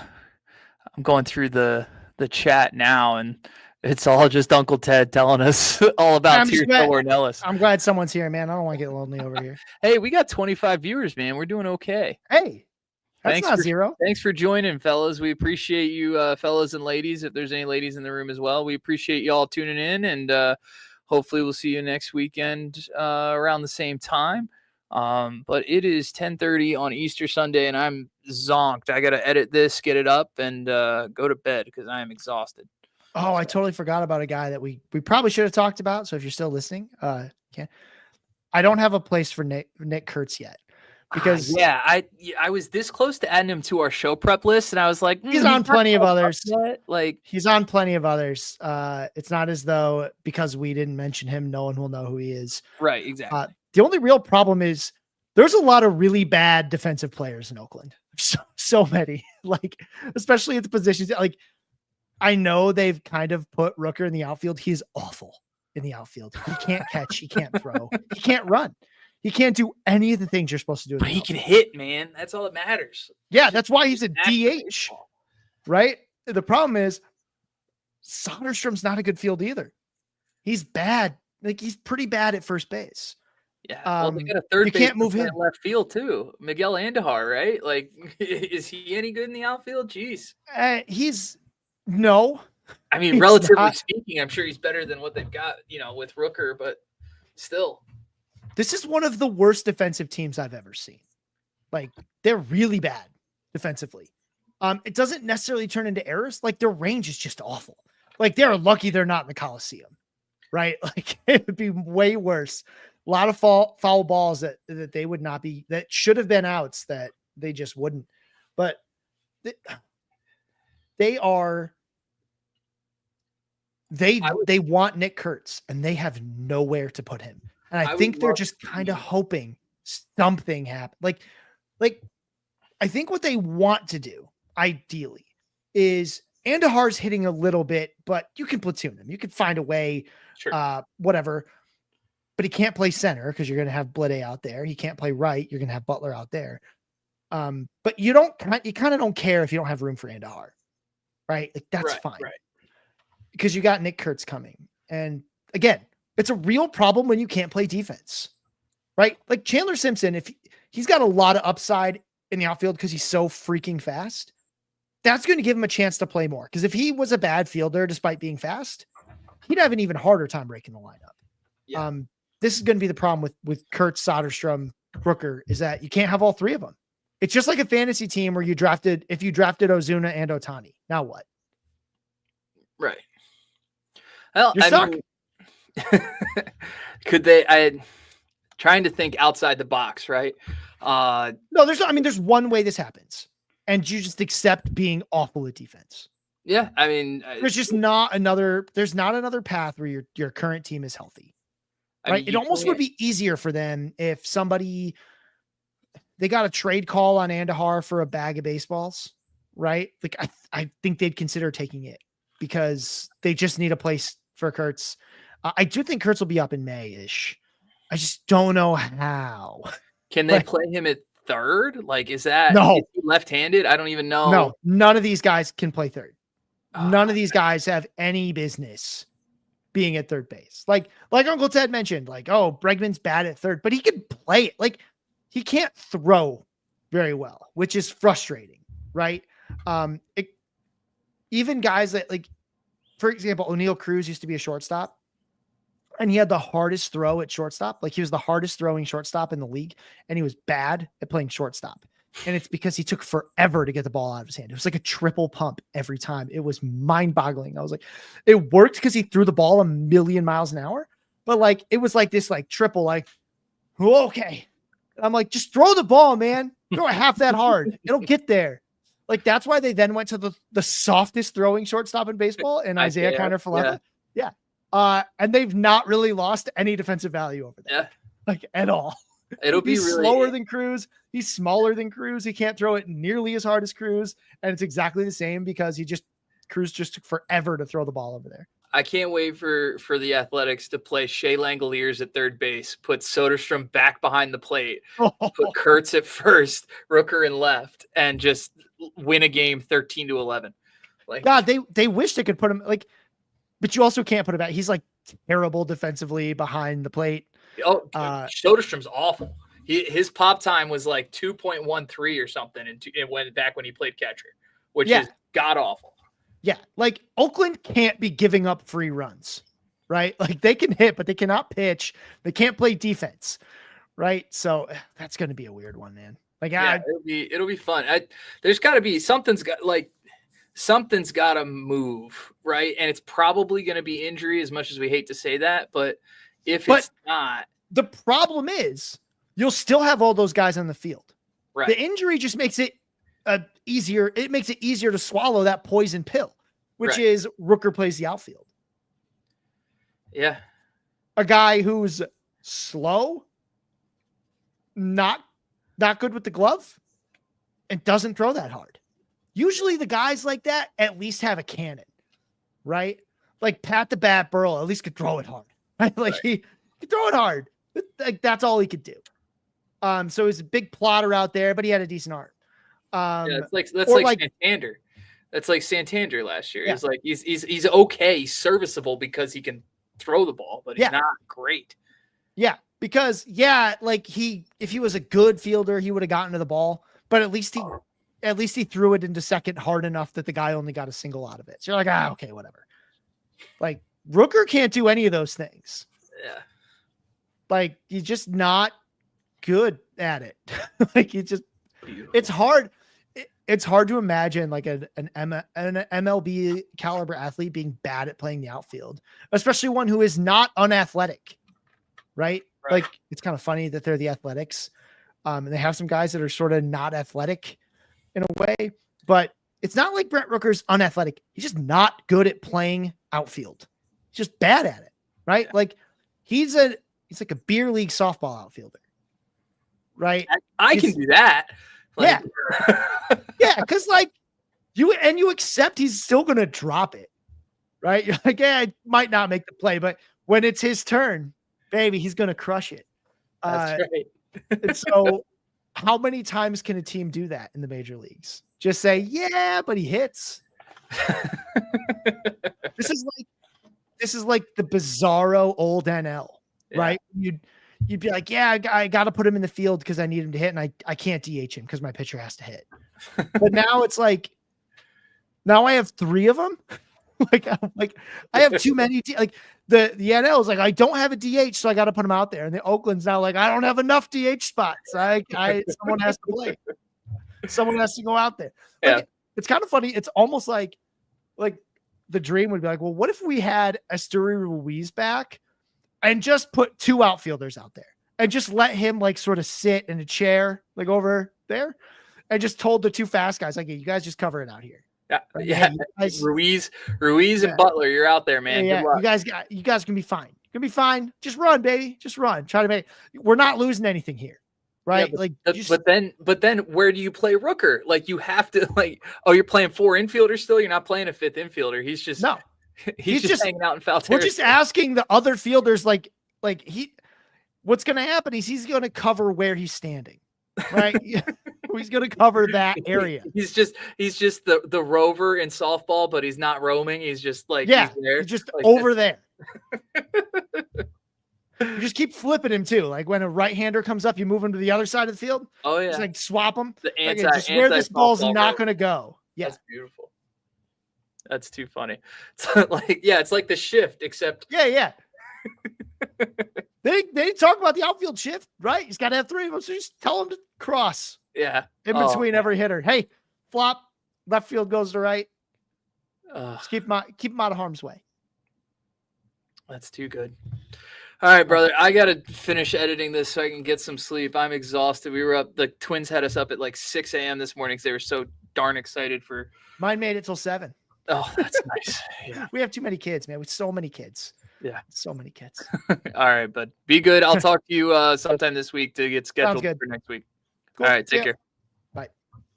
I'm going through the chat now, and it's all just Uncle Ted telling us all about Tirso Ornelas. I'm glad someone's here, man. I don't want to get lonely over here. Hey, we got 25 viewers, man. We're doing okay. Hey, that's not zero. Thanks for joining, fellas. We appreciate you, fellas and ladies. If there's any ladies in the room as well, we appreciate you all tuning in, and hopefully we'll see you next weekend around the same time. But it is 10:30 on Easter Sunday, and I'm zonked. I got to edit this, get it up, and go to bed because I am exhausted. Oh, I totally forgot about a guy that we probably should have talked about. So if you're still listening, I don't have a place for Nick Kurtz yet because I was this close to adding him to our show prep list, and I was like, he's on plenty of others. Like he's on plenty of others. It's not as though because we didn't mention him, no one will know who he is. Right. Exactly. The only real problem is there's a lot of really bad defensive players in Oakland. So many, like, especially at the positions. Like, I know they've kind of put Rooker in the outfield. He's awful in the outfield. He can't catch. He can't throw. He can't run. He can't do any of the things you're supposed to do. But he can hit, man. That's all that matters. Yeah, that's why he's a DH, right? The problem is Soderstrom's not a good field either. He's bad. Like, he's pretty bad at first base. Yeah, well, they got a third base. You can't move him left field too. Miguel Andahar, right? Like, is he any good in the outfield? Jeez, no. I mean, relatively speaking, I'm sure he's better than what they've got, with Rooker, but still. This is one of the worst defensive teams I've ever seen. Like, they're really bad defensively. It doesn't necessarily turn into errors. Like, their range is just awful. Like, they're lucky they're not in the Coliseum, right? Like, it would be way worse. A lot of foul balls that they would not be, that should have been outs that they just wouldn't. But they want Nick Kurtz, and they have nowhere to put him. And I think they're just kind of hoping something happens. Like I think what they want to do ideally is Andujar's hitting a little bit, but you can platoon him. You can find a way, whatever. But he can't play center because you're going to have Blade out there. He can't play right. You're going to have Butler out there. But you kind of don't care if you don't have room for Andujar, right? Like, that's fine. Right. Because you got Nick Kurtz coming. And again, it's a real problem when you can't play defense, right? Like Chandler Simpson, if he's got a lot of upside in the outfield because he's so freaking fast, that's going to give him a chance to play more. Because if he was a bad fielder, despite being fast, he'd have an even harder time breaking the lineup. Yeah. This is going to be the problem with Kurtz, Soderstrom, Rooker, is that you can't have all three of them. It's just like a fantasy team where if you drafted Ozuna and Ohtani. Now what? Right. Well, you suck. Could they? I'm trying to think outside the box, right? No, there's one way this happens, and you just accept being awful at defense. Yeah, I mean, there's not another path where your current team is healthy. Right. It almost would be easier for them if somebody they got a trade call on Andahar for a bag of baseballs, right? Like I think they'd consider taking it because they just need a place for Kurtz. I do think Kurtz will be up in May-ish. I just don't know how. Can they play him at third? Like, is he left-handed? I don't even know. No, none of these guys can play third. None of these guys have any business being at third base. Like Uncle Ted mentioned, like, oh, Bregman's bad at third, but he can play it. Like, he can't throw very well, which is frustrating, right? Even guys that, like, for example, O'Neal Cruz used to be a shortstop, and he had the hardest throw at shortstop. Like, he was the hardest throwing shortstop in the league, and he was bad at playing shortstop. And it's because he took forever to get the ball out of his hand. It was like a triple pump every time. It was mind-boggling. I was like, it worked because he threw the ball 1,000,000 miles an hour, but like, it was like this, like, triple, like, okay. I'm like, just throw the ball, man. Throw it half that hard. It'll get there. Like, that's why they then went to the softest throwing shortstop in baseball, and Isaiah Kiner-Falefa. Yeah. And they've not really lost any defensive value over there. Yeah. Like, at all. It'll be really slower than Cruz. He's smaller than Cruz. He can't throw it nearly as hard as Cruz. And it's exactly the same because Cruz just took forever to throw the ball over there. I can't wait for the Athletics to play Shea Langoliers at third base, put Soderstrom back behind the plate, put Kurtz at first, Rooker in left, and just win a game 13-11. Like, God, they wish they could put him, like, but you also can't put him back. He's like terrible defensively behind the plate. Oh, Soderstrom's awful. His pop time was like 2.13 or something, and it went back when he played catcher, which is god awful. Yeah, like, Oakland can't be giving up free runs, right? Like, they can hit, but they cannot pitch. They can't play defense, right? So that's going to be a weird one, man. Like, it'll be fun. There's got to be something's got to move, right? And it's probably going to be injury, as much as we hate to say that, but it's not, the problem is you'll still have all those guys on the field. Right. The injury just makes it easier. It makes it easier to swallow that poison pill, which is Rooker plays the outfield. Yeah. A guy who's slow, not good with the glove, and doesn't throw that hard. Usually the guys like that at least have a cannon, right? Like Pat the Bat Burrell at least could throw it hard. Right? Like, he could throw it hard. Like, that's all he could do. So he's a big plotter out there, but he had a decent arm. That's like Santander. That's like Santander last year. Yeah. He's okay, he's serviceable because he can throw the ball, but he's not great. Yeah, because like, if he was a good fielder, he would have gotten to the ball, but at least he threw it into second hard enough that the guy only got a single out of it. So you're like, okay, whatever. Like, Rooker can't do any of those things. Yeah. Like, he's just not good at it. Like, it's hard. It's hard to imagine like an MLB caliber athlete being bad at playing the outfield, especially one who is not unathletic. Right. Like, it's kind of funny that they're the Athletics. And they have some guys that are sort of not athletic in a way, but it's not like Brent Rooker's unathletic. He's just not good at playing outfield. He's just bad at it. Right. Yeah. Like, he's like a beer league softball outfielder. Right. I can do that. Like, yeah. Cause like you accept he's still going to drop it. Right. You're like, I might not make the play, but when it's his turn, baby, he's going to crush it. That's right. And so how many times can a team do that in the major leagues? Just say, yeah, but he hits. This is like the bizarro old NL, right? You'd be like, yeah, I got to put him in the field because I need him to hit, and I can't DH him because my pitcher has to hit. But now it's like, now I have 3 of them. like I have too many. Like the NL is like, I don't have a DH, so I got to put him out there. And the Oakland's now like, I don't have enough DH spots. Someone has to play. Someone has to go out there. Like, it's kind of funny. It's almost like the dream would be like, well, what if we had Asturi Ruiz back and just put 2 outfielders out there and just let him like sort of sit in a chair, like over there, and just told the 2 fast guys, like, hey, you guys just cover it out here. Yeah. Ruiz and Butler, you're out there, man. Yeah. You guys can be fine. You can be fine. Just run, baby. Just run. Try to make, we're not losing anything here. right? Yeah, like, but then where do you play Rooker? Like, you have to you're playing 4 infielders still. You're not playing a 5th infielder. He's just no, he's just hanging out in foul we're territory. just asking the other fielders, what's going to happen is he's going to cover where he's standing, right? He's going to cover that area. He's just the rover in softball, but he's not roaming. He's just he's there. He's just like over there. You just keep flipping him too. Like when a right-hander comes up, you move him to the other side of the field. Oh yeah, just like swap him. The just where this ball's not going to go. Yeah, that's beautiful. That's too funny. It's like the shift, except yeah. They didn't talk about the outfield shift, right? He's got to have 3 of them, so you just tell him to cross. Yeah, in between every hitter. Hey, flop, left field goes to right. Just keep him out of harm's way. That's too good. All right, brother. I got to finish editing this so I can get some sleep. I'm exhausted. We were up. The Twins had us up at like 6 a.m. this morning because they were so darn excited for. Mine made it till 7. Oh, that's nice. Yeah. We have too many kids, man. With so many kids. Yeah. So many kids. All right, bud. Be good. I'll talk to you sometime this week to get scheduled for next week. Cool. All right. Take care.